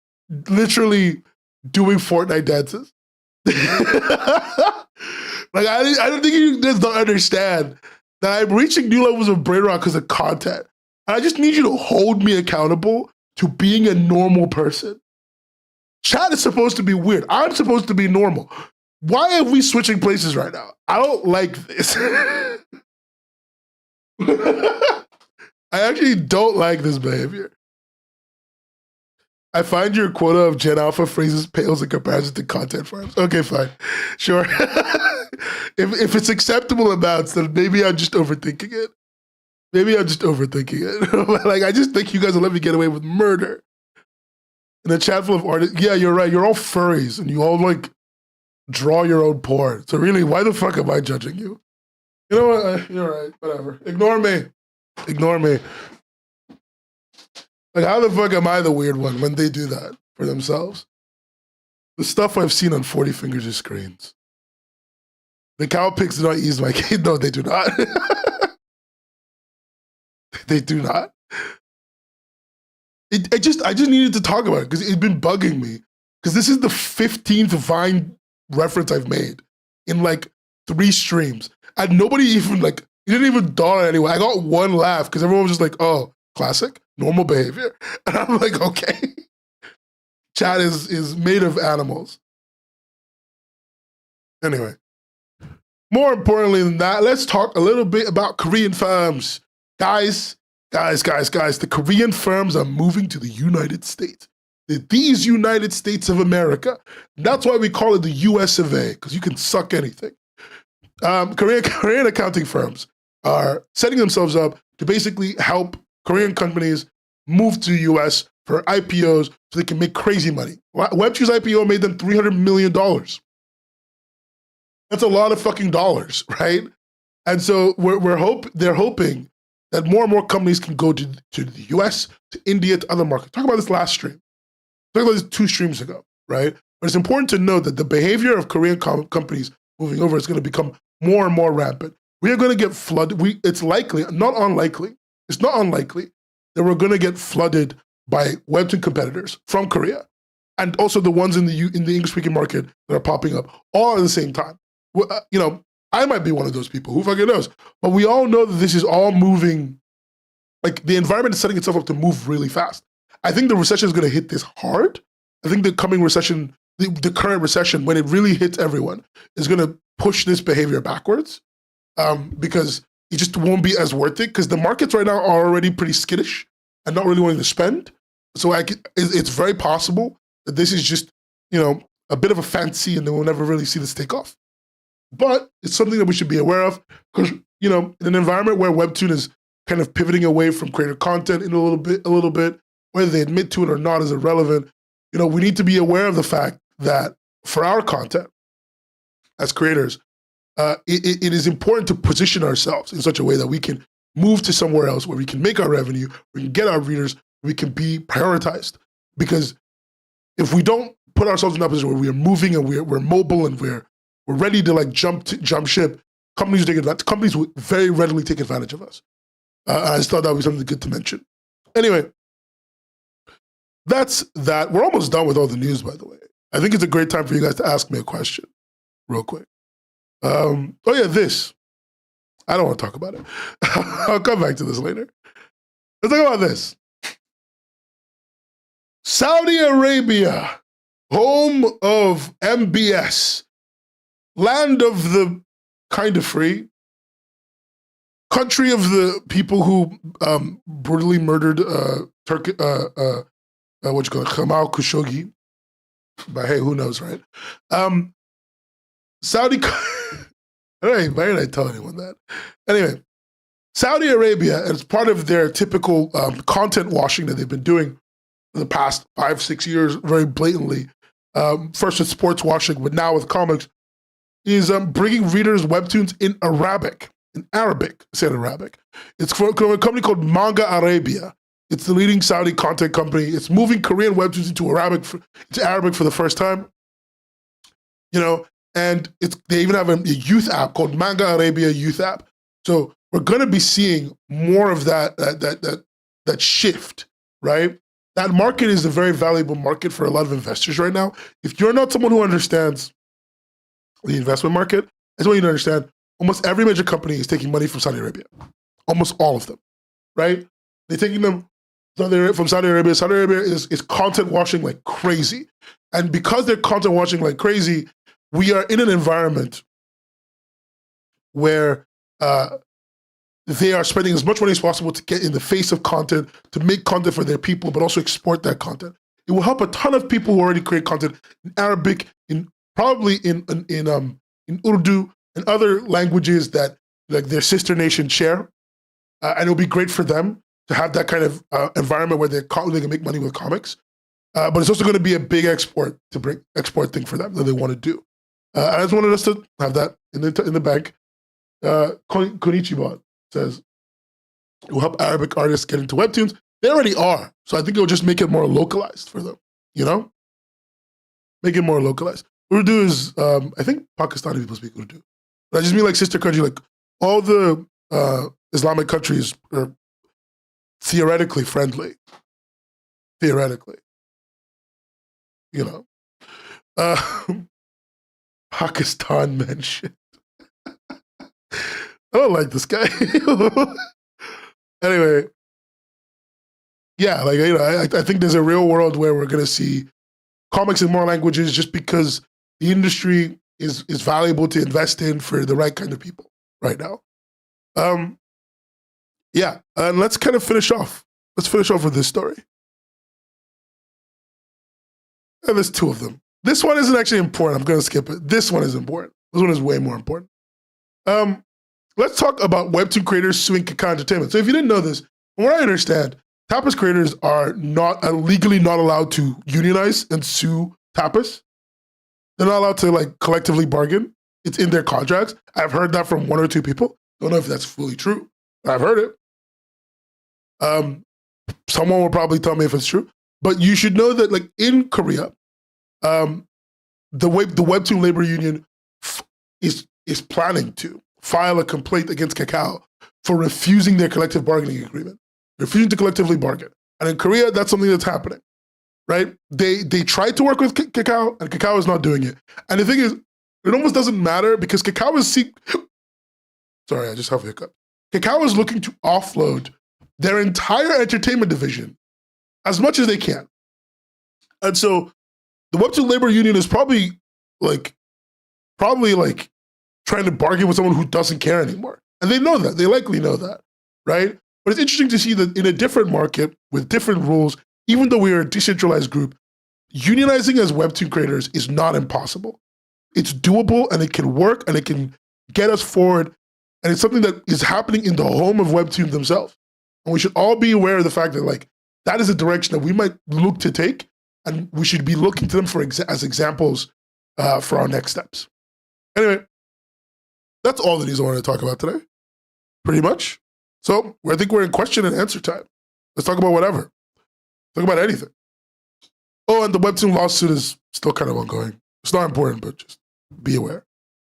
literally doing Fortnite dances. Like, I don't think you guys don't understand that I'm reaching new levels of brain rot because of content. I just need you to hold me accountable to being a normal person. Chat is supposed to be weird. I'm supposed to be normal. Why are we switching places right now? I don't like this. I actually don't like this behavior. I find your quota of Gen Alpha phrases pales in comparison to content farms. Okay, fine. Sure. If it's acceptable amounts, then maybe I'm just overthinking it. Maybe I'm just overthinking it. Like, I just think you guys will let me get away with murder. In a chat full of artists, yeah, you're right. You're all furries and you all like draw your own porn. So really, why the fuck am I judging you? You know what? You're right. Whatever. Ignore me. Ignore me. Like, how the fuck am I the weird one when they do that for themselves? The stuff I've seen on 40 Fingers' screens. The cow pics do not ease my kid. No, they do not. They do not. I just needed to talk about it because it's been bugging me. Because this is the 15th Vine reference I've made in like 3 streams. And nobody even like, it didn't even dawn on anyone. I got one laugh because everyone was just like, oh, classic, normal behavior. And I'm like, okay. Chat is made of animals. Anyway. More importantly than that, let's talk a little bit about Korean firms. Guys, the Korean firms are moving to the United States. These United States of America. That's why we call it the US of A, because you can suck anything. Korean accounting firms are setting themselves up to basically help Korean companies move to the US for IPOs so they can make crazy money. Webtoon's IPO made them $300 million. That's a lot of fucking dollars, right? And so they're hoping that more and more companies can go to the US, to India, to other markets. Talk about this last stream. Talk about this 2 streams ago, right? But it's important to know that the behavior of Korean companies moving over is going to become more and more rampant. We are going to get flooded. It's likely, not unlikely, it's not unlikely that we're going to get flooded by Webtoon competitors from Korea, and also the ones in the English-speaking market that are popping up all at the same time. You know, I might be one of those people. Who fucking knows? But we all know that this is all moving. Like, the environment is setting itself up to move really fast. I think the recession is going to hit this hard. I think the coming recession, the current recession, when it really hits everyone, is going to push this behavior backwards because it just won't be as worth it because the markets right now are already pretty skittish and not really wanting to spend. So it's very possible that this is just, you know, a bit of a fancy and then we'll never really see this take off. But it's something that we should be aware of because, you know, in an environment where Webtoon is kind of pivoting away from creator content in a little bit, whether they admit to it or not is irrelevant. You know, we need to be aware of the fact that for our content as creators, it is important to position ourselves in such a way that we can move to somewhere else where we can make our revenue, we can get our readers, we can be prioritized. Because if we don't put ourselves in that position where we are moving and we're mobile and we're ready to like jump ship, companies will very readily take advantage of us. I just thought that was something good to mention. Anyway, that's that. We're almost done with all the news, by the way. I think it's a great time for you guys to ask me a question real quick. Oh yeah, this. I don't want to talk about it. I'll come back to this later. Let's talk about this. Saudi Arabia, home of MBS, land of the kind of free, country of the people who brutally murdered Jamal Khashoggi. But hey, who knows, right? Saudi. Why did I tell anyone that? Anyway, Saudi Arabia, as part of their typical content washing that they've been doing for the past 5-6 years, very blatantly, first with sports washing, but now with comics, is bringing readers webtoons in Arabic. In Arabic, I said Arabic. It's from a company called Manga Arabia. It's the leading Saudi content company. It's moving Korean webtoons into Arabic for the first time. You know, and they even have a youth app called Manga Arabia Youth App. So we're going to be seeing more of that shift, right? That market is a very valuable market for a lot of investors right now. If you're not someone who understands the investment market, I just want you to understand almost every major company is taking money from Saudi Arabia. Almost all of them, right? They're taking them from Saudi Arabia. Saudi Arabia is content washing like crazy. And because they're content washing like crazy, we are in an environment where they are spending as much money as possible to get in the face of content, to make content for their people, but also export that content. It will help a ton of people who already create content in Arabic, probably in Urdu, and other languages that like their sister nations share. And it'll be great for them to have that kind of environment where they can make money with comics. But it's also going to be a big export thing for them that they want to do. I just wanted us to have that in the bank. Konichiwa says it will help Arabic artists get into webtoons. They already are, so I think it will just make it more localized for them. You know, make it more localized. Urdu is, I think Pakistani people speak Urdu. But I just mean like sister country, like all the Islamic countries are theoretically friendly. Theoretically, you know. Pakistan mentioned. I don't like this guy. Anyway, yeah, like, you know, I think there's a real world where we're going to see comics in more languages just because the industry is valuable to invest in for the right kind of people right now. Yeah, and let's kind of finish off. Let's finish off with this story. And there's two of them. This one isn't actually important. I'm going to skip it. This one is important. This one is way more important. Let's talk about Webtoon creators suing Kakao Entertainment. So if you didn't know this, from what I understand, Tapas creators are legally not allowed to unionize and sue Tapas. They're not allowed to like collectively bargain. It's in their contracts. I've heard that from one or two people. Don't know if that's fully true, but I've heard it. Someone will probably tell me if it's true. But you should know that like in Korea, the Webtoon labor union is planning to file a complaint against Kakao for refusing their collective bargaining agreement, refusing to collectively bargain. And in Korea, that's something that's happening, right? They tried to work with Kakao, and Kakao is not doing it. And the thing is, it almost doesn't matter because Kakao is sorry, I just have a hiccup. Kakao is looking to offload their entire entertainment division as much as they can. And so the Webtoon labor union is probably trying to bargain with someone who doesn't care anymore. And they know that. They likely know that, right? But it's interesting to see that in a different market with different rules, even though we are a decentralized group, unionizing as Webtoon creators is not impossible. It's doable and it can work and it can get us forward. And it's something that is happening in the home of Webtoon themselves. And we should all be aware of the fact that like that is a direction that we might look to take, and we should be looking to them as examples for our next steps. Anyway, that's all the news I wanted to talk about today, pretty much. So I think we're in question and answer time. Let's talk about whatever. Talk about anything. Oh, and the Webtoon lawsuit is still kind of ongoing. It's not important, but just be aware.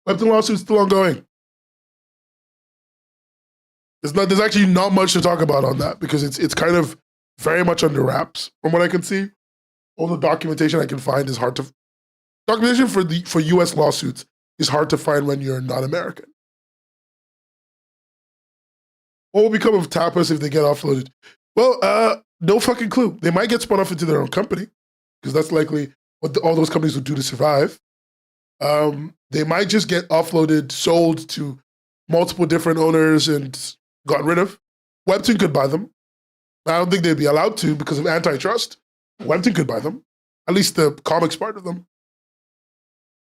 Webtoon lawsuit is still ongoing. There's actually not much to talk about on that because it's kind of very much under wraps from what I can see. All the documentation I can find is hard to... Documentation for US lawsuits is hard to find when you're not American. What will become of Tapas if they get offloaded? Well, no fucking clue. They might get spun off into their own company, because that's likely what all those companies would do to survive. They might just get offloaded, sold to multiple different owners and gotten rid of. Webtoon could buy them. I don't think they'd be allowed to because of antitrust. Webtoon could buy them, at least the comics part of them.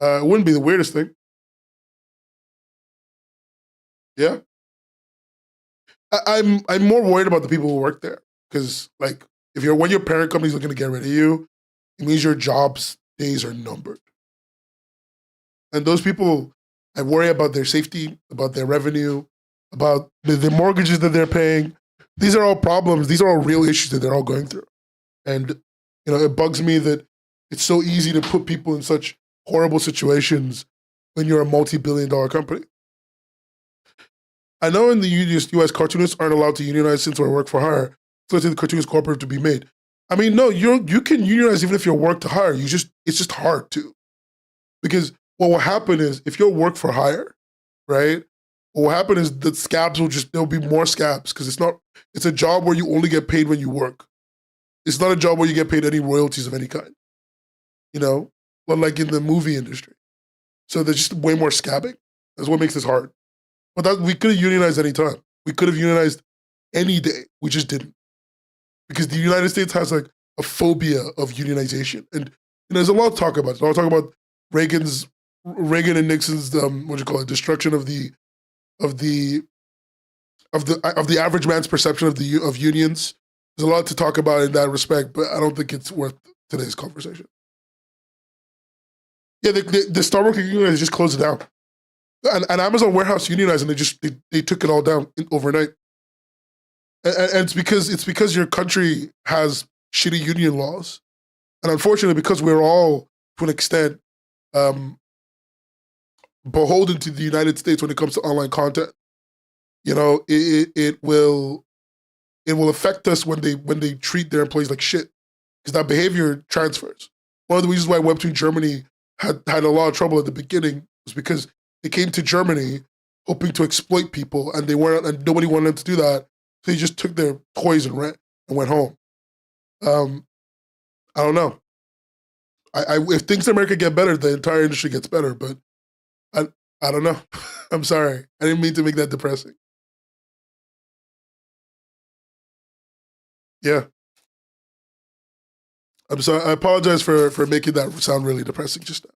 It wouldn't be the weirdest thing. Yeah. I'm more worried about the people who work there, because like when your parent company's looking to get rid of you, it means your job's days are numbered. And those people, I worry about their safety, about their revenue, about the mortgages that they're paying. These are all problems. These are all real issues that they're all going through. And it bugs me that it's so easy to put people in such horrible situations when you're a multi-billion-dollar company. I know in the US, cartoonists aren't allowed to unionize since we're work for hire. So it's the cartoonist cooperative to be made. I mean, no, you can unionize even if you're work to hire. It's just hard to. Because what will happen is if you're work for hire, right? What will happen is the scabs there'll be more scabs, because it's a job where you only get paid when you work. It's not a job where you get paid any royalties of any kind. But like in the movie industry. So there's just way more scabbing. That's what makes this hard. But we could have unionized any time. We could have unionized any day. We just didn't. Because the United States has like a phobia of unionization. And there's a lot to talk about. I'll talk about Reagan and Nixon's destruction of the average man's perception of unions. There's a lot to talk about in that respect, but I don't think it's worth today's conversation. Yeah, the Star Wars union just closed it down. And Amazon Warehouse unionized, and they took it all down overnight. And it's because your country has shitty union laws, and unfortunately, because we're all to an extent beholden to the United States when it comes to online content, it will affect us when they treat their employees like shit, because that behavior transfers. One of the reasons why Webtoon Germany had a lot of trouble at the beginning was because they came to Germany hoping to exploit people, and and nobody wanted them to do that. So they just took their toys and went home. I don't know. If things in America get better, the entire industry gets better. But I don't know. I'm sorry. I didn't mean to make that depressing. Yeah. I'm sorry. I apologize for making that sound really depressing just now.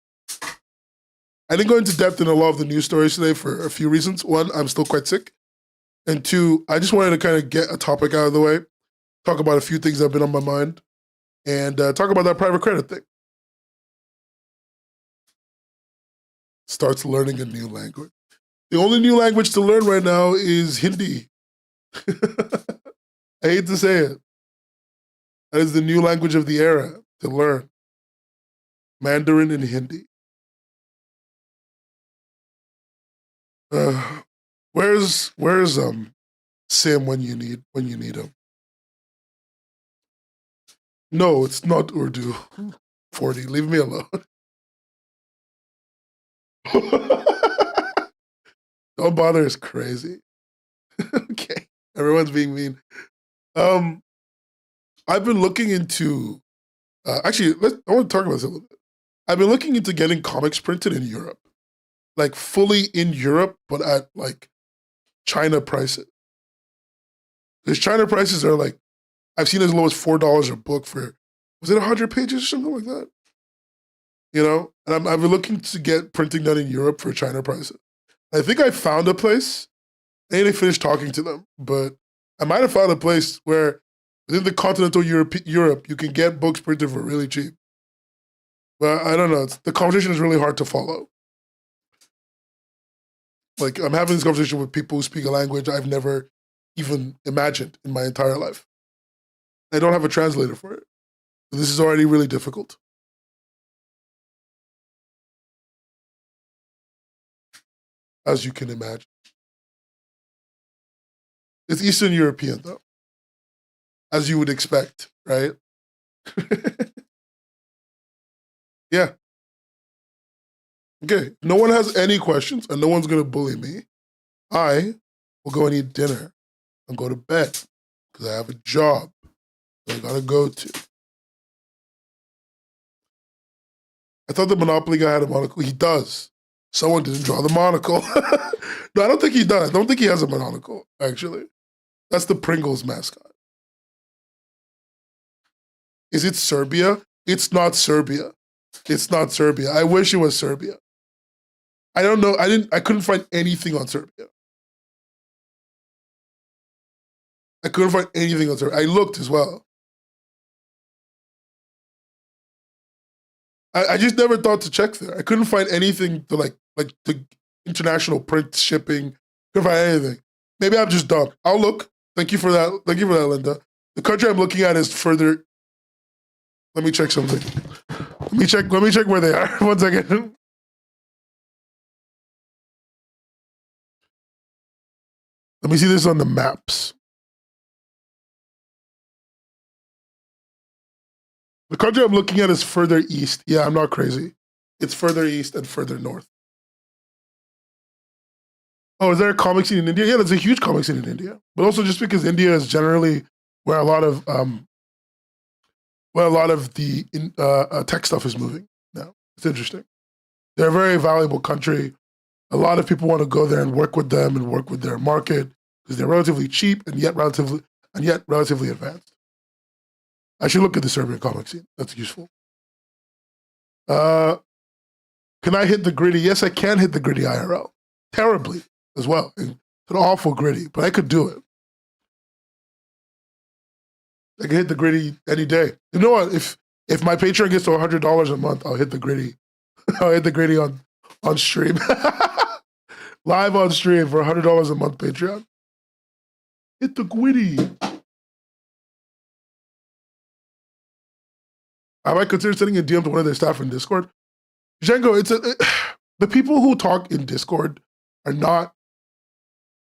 I didn't go into depth in a lot of the news stories today for a few reasons. One, I'm still quite sick. And two, I just wanted to kind of get a topic out of the way, talk about a few things that have been on my mind, and talk about that private credit thing. Starts learning a new language. The only new language to learn right now is Hindi. I hate to say it. That is the new language of the era to learn. Mandarin and Hindi. Where's Sam when you need him? No, it's not Urdu. 40. Leave me alone. Don't bother is crazy. Okay. Everyone's being mean. I've been looking into actually I want to talk about this a little bit. I've been looking into getting comics printed in Europe. Like fully in Europe, but at like China prices. Because China prices are like, I've seen as low as $4 a book for, was it 100 pages or something like that? And I've been looking to get printing done in Europe for China prices. I think I found a place. I didn't finish talking to them, but I might have found a place where within the continental Europe, you can get books printed for really cheap. But I don't know. The conversation is really hard to follow. Like, I'm having this conversation with people who speak a language I've never even imagined in my entire life. I don't have a translator for it. This is already really difficult. As you can imagine. It's Eastern European, though. As you would expect, right? Okay, no one has any questions and no one's gonna bully me. I will go and eat dinner and go to bed because I have a job that I gotta go to. I thought the Monopoly guy had a monocle. He does. Someone didn't draw the monocle. No, I don't think he does. I don't think he has a monocle, actually. That's the Pringles mascot. Is it Serbia? It's not Serbia. It's not Serbia. I wish it was Serbia. I don't know. I couldn't find anything on Serbia. I couldn't find anything on Serbia. I looked as well. I just never thought to check there. I couldn't find anything to like the international print shipping. Couldn't find anything. Maybe I'm just dumb. I'll look. Thank you for that. Thank you for that, Linda. The country I'm looking at is further. Let me check something. Let me check where they are. 1 second. Let me see this on the maps. The country I'm looking at is further east. Yeah, I'm not crazy. It's further east and further north. Oh, is there a comic scene in India? Yeah, there's a huge comic scene in India. But also just because India is generally where a lot of the tech stuff is moving now. It's interesting. They're a very valuable country. A lot of people want to go there and work with them and work with their market because they're relatively cheap and yet relatively advanced. I should look at the Serbian comic scene. That's useful. Can I hit the gritty? Yes, I can hit the gritty IRL. Terribly as well. It's an awful gritty, but I could do it. I can hit the gritty any day. You know what? If my Patreon gets to $100 a month, I'll hit the gritty. I'll hit the gritty on stream. Live on stream for $100 a month Patreon. Hit the gritty. I might consider sending a DM to one of their staff in Discord. Django, the people who talk in Discord are not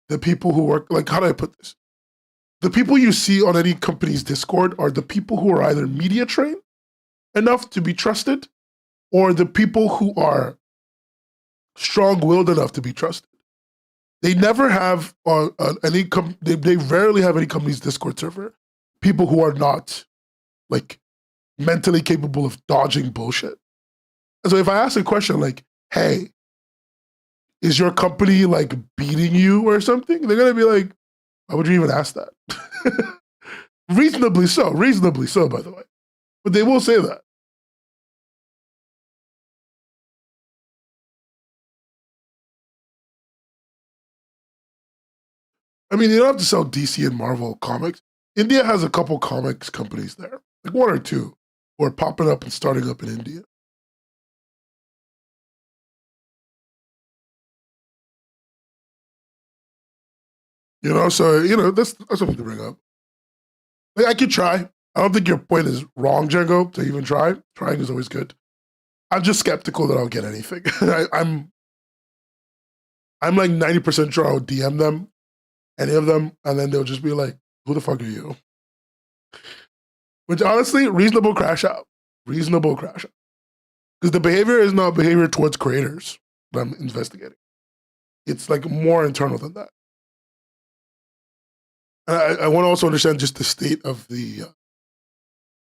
the people who work, like, how do I put this? The people you see on any company's Discord are the people who are either media trained enough to be trusted or the people who are strong-willed enough to be trusted. They never have they rarely have any company's Discord server people who are not, like, mentally capable of dodging bullshit. And so if I ask a question like, hey, is your company like beating you or something? They're gonna be like, why would you even ask that? Reasonably so, by the way. But they will say that. I mean, you don't have to sell DC and Marvel comics. India has a couple comics companies there, like 1 or 2, who are popping up and starting up in India. You know, so, you know, that's something to bring up. Like, I could try. I don't think your point is wrong, Django, to even try. Trying is always good. I'm just skeptical that I'll get anything. I'm like 90% sure I'll DM them, any of them, and then they'll just be like, who the fuck are you? Which, honestly, reasonable crash out. Reasonable crash out. Because the behavior is not behavior towards creators that I'm investigating. It's like more internal than that. And I want to also understand just the state of the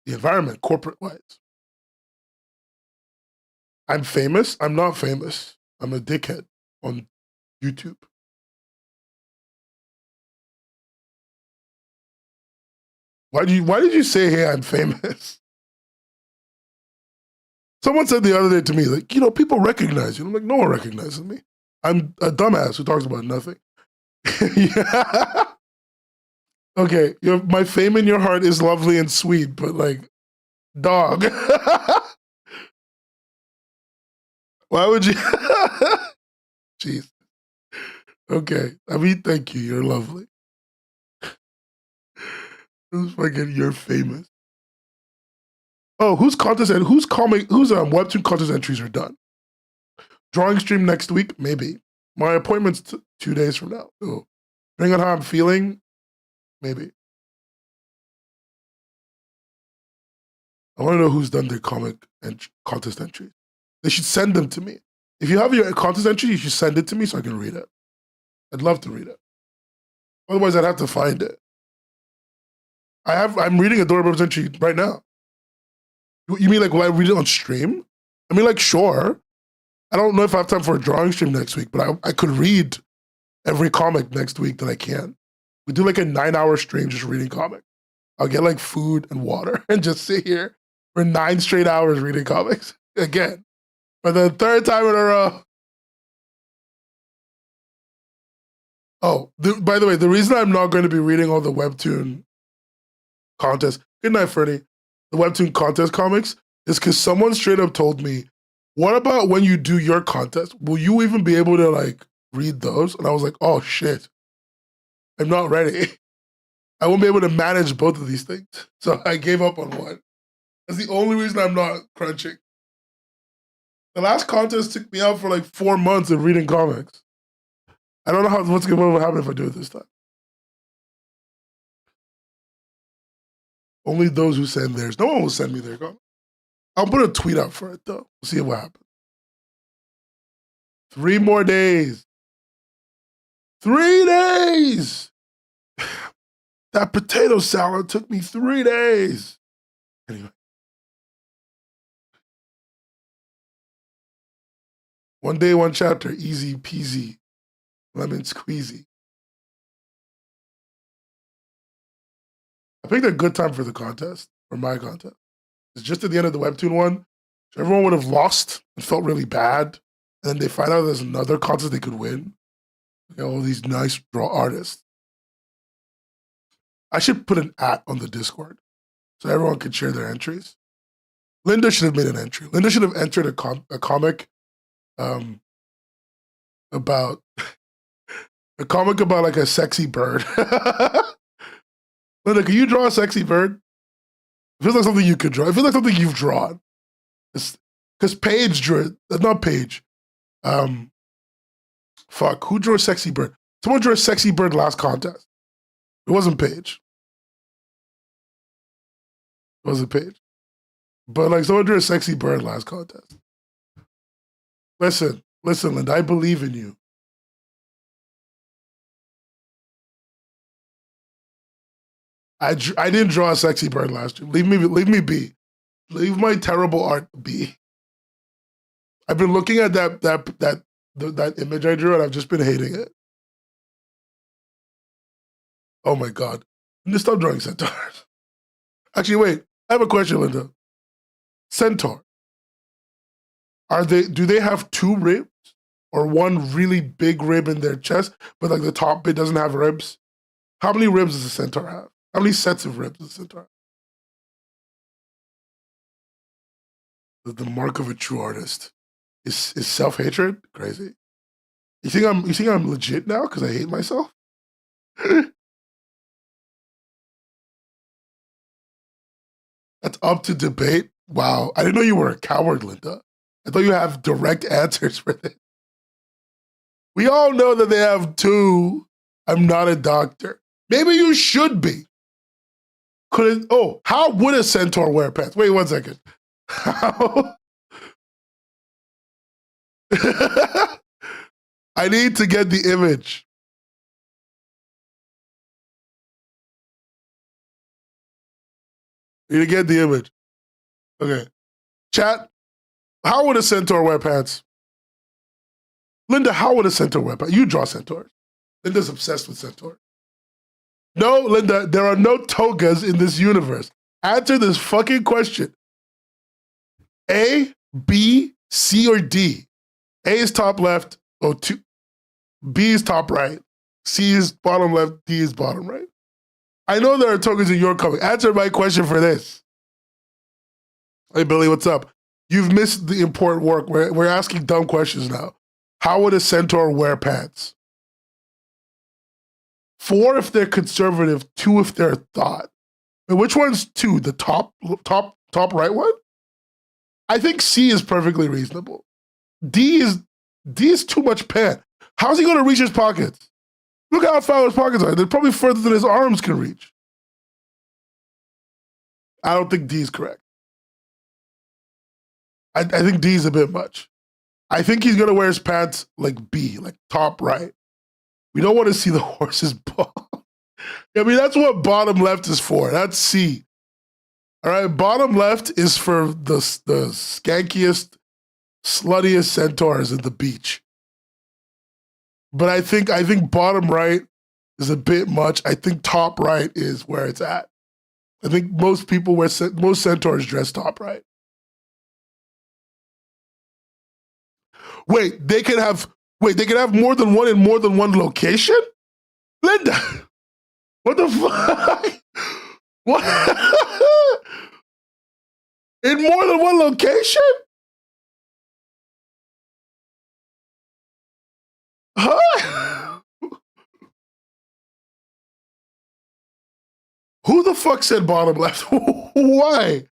environment, corporate-wise. I'm famous. I'm not famous. I'm a dickhead on YouTube. Why did you say, hey, I'm famous? Someone said the other day to me, like, you know, people recognize you. I'm like, no one recognizes me. I'm a dumbass who talks about nothing. Yeah. Okay, my fame in your heart is lovely and sweet, but like, dog. Why would you? Jeez. Okay, I mean, thank you. You're lovely. Who's fucking? You're famous. Oh, whose Webtoon contest entries are done? Drawing stream next week, maybe. My appointment's 2 days from now. So, depending on how I'm feeling, maybe. I want to know who's done their comic and contest entries. They should send them to me. If you have your contest entry, you should send it to me so I can read it. I'd love to read it. Otherwise, I'd have to find it. I'm reading a Dora Burns entry right now. You mean like, will I read it on stream? I mean, like, sure. I don't know if I have time for a drawing stream next week, but I could read every comic next week that I can. We do like a 9-hour stream just reading comics. I'll get like food and water and just sit here for 9 straight hours reading comics again for the 3rd time in a row. Oh, by the way, the reason I'm not going to be reading all the Webtoon contest, good night, Freddie, the Webtoon contest comics is because someone straight up told me, what about when you do your contest? Will you even be able to like read those? And I was like, oh shit, I'm not ready. I won't be able to manage both of these things. So I gave up on one. That's the only reason I'm not crunching. The last contest took me out for like 4 months of reading comics. I don't know what's going to happen if I do it this time. Only those who send theirs. No one will send me their comic. I'll put a tweet out for it though. We'll see what happens. 3 more days. 3 days. That potato salad took me 3 days. Anyway. One day, one chapter. Easy peasy. Lemon squeezy. I picked a good time for the contest, for my contest. It's just at the end of the Webtoon one. So everyone would have lost and felt really bad. And then they find out there's another contest they could win. All these nice draw artists. I should put an @ on the Discord so everyone can share their entries. Linda should have made an entry. Linda should have entered a comic about like a sexy bird. Linda, can you draw a sexy bird? It feels like something you could draw. It feels like something you've drawn. Because Paige drew it. Not Paige. Fuck, who drew a sexy bird? Someone drew a sexy bird last contest. It wasn't Paige. It wasn't Paige. But like someone drew a sexy bird last contest. Listen, Linda, I believe in you. I didn't draw a sexy bird last year. Leave me be. Leave my terrible art be. I've been looking at that image I drew and I've just been hating it. Oh my God. Just stop drawing centaurs. Actually, wait. I have a question, Linda. Centaur. Do they have 2 ribs or one really big rib in their chest, but like the top bit doesn't have ribs? How many ribs does a centaur have? How many sets of ribs does a centaur have? The mark of a true artist is self-hatred. Crazy. You think I'm legit now because I hate myself? That's up to debate. Wow, I didn't know you were a coward, Linda. I thought you have direct answers for this. We all know that they have 2. I'm not a doctor. Maybe you should be. How would a centaur wear pants? Wait 1 second. How? I need to get the image. I need to get the image. Okay. Chat, how would a centaur wear pants? Linda, how would a centaur wear pants? You draw centaurs. Linda's obsessed with centaurs. No, Linda, there are no togas in this universe. Answer this fucking question. A, B, C, or D? A is top left. B is top right. C is bottom left. D is bottom right. I know there are tokens in your comic. Answer my question for this. Hey, Billy, what's up? You've missed the important work. We're asking dumb questions now. How would a centaur wear pants? 4 if they're conservative, 2 if they're thought. And which one's 2? The top right one? I think C is perfectly reasonable. D is too much pant. How's he going to reach his pockets? Look how far his pockets are. They're probably further than his arms can reach. I don't think D is correct. I think D is a bit much. I think he's gonna wear his pants like B, like top right. We don't want to see the horse's ball. I mean, that's what bottom left is for. That's C. All right, bottom left is for the skankiest, sluttiest centaurs at the beach. But I think bottom right is a bit much. I think top right is where it's at. I think most people wear most centaurs dress top right. Wait, they can have more than one in more than one location? Linda, what the fuck? What? In more than one location? Huh? Who the fuck said bottom left? Why?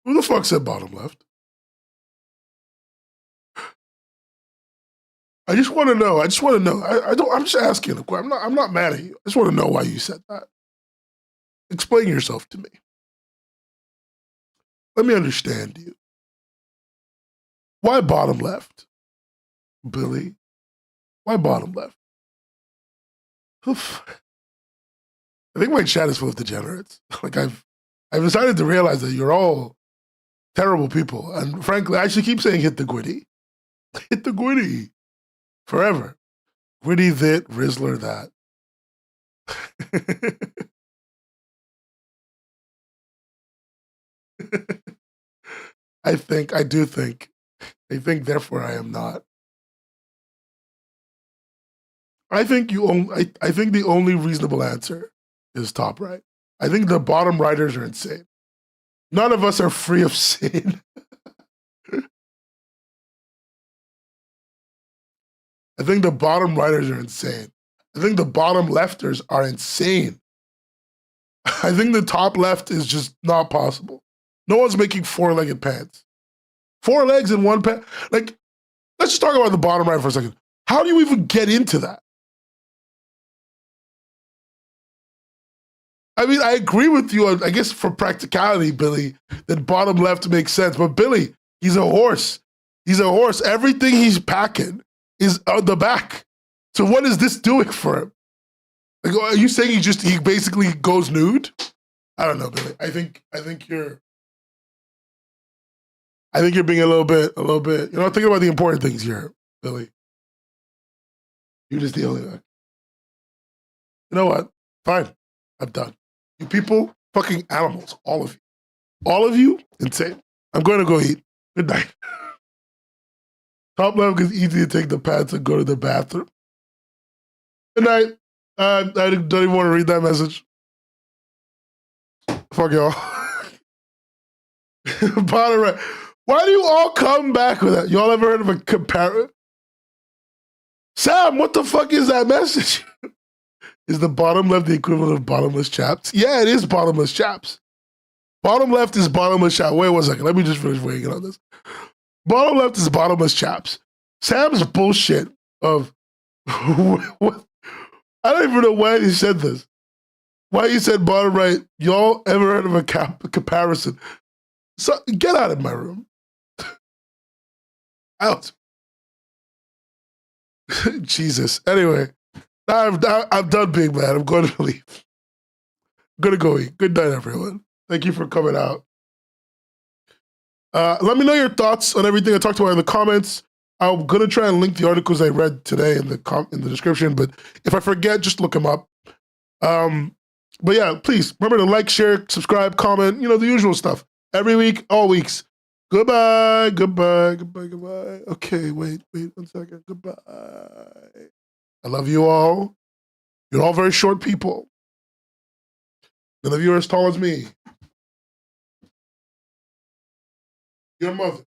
Who the fuck said bottom left? I just want to know. I'm just asking. I'm not mad at you. I just want to know why you said that. Explain yourself to me. Let me understand you. Why bottom left, Billy? Why bottom left? Oof. I think my chat is full of degenerates. Like I've decided to realize that you're all terrible people, and frankly, I should keep saying hit the Gwitty, hit the Gwitty, forever. Gwitty that, Rizzler that. I think, therefore I am not. I think the only reasonable answer is top right. I think the bottom righters are insane. None of us are free of sin. I think the bottom righters are insane. I think the bottom lefters are insane. I think the top left is just not possible. No one's making four-legged pants. 4 legs in one pant. Like, let's just talk about the bottom right for a second. How do you even get into that? I mean, I agree with you, I guess for practicality, Billy, that bottom left makes sense. But Billy, he's a horse. He's a horse. Everything he's packing is on the back. So what is this doing for him? Like, are you saying he basically goes nude? I don't know, Billy. I think you're being a little bit, you're not thinking about the important things here, Billy. You're just the only one. You know what? Fine. I'm done. You people, fucking animals, all of you. All of you, insane. I'm going to go eat. Good night. Top left is easy to take the pants and go to the bathroom. Good night. I don't even want to read that message. Fuck y'all. Bottom right. Why do you all come back with that? Y'all ever heard of a comparison? Sam, what the fuck is that message? Is the bottom left the equivalent of bottomless chaps? Yeah, it is bottomless chaps. Bottom left is bottomless chaps. Wait 1 second. Let me just finish weighing on this. Bottom left is bottomless chaps. Sam's bullshit of what? I don't even know why he said this. Why he said bottom right? Y'all ever heard of a comparison? So get out of my room. Out. Jesus. Anyway. I'm done being mad. I'm going to leave. I'm going to go eat. Good night, everyone. Thank you for coming out. Let me know your thoughts on everything I talked about in the comments. I'm going to try and link the articles I read today in the description, but if I forget, just look them up. But yeah, please remember to like, share, subscribe, comment, the usual stuff. Every week, all weeks. Goodbye, goodbye, goodbye, goodbye. Okay, wait 1 second. Goodbye. I love you all. You're all very short people. None of you are as tall as me. Your mother.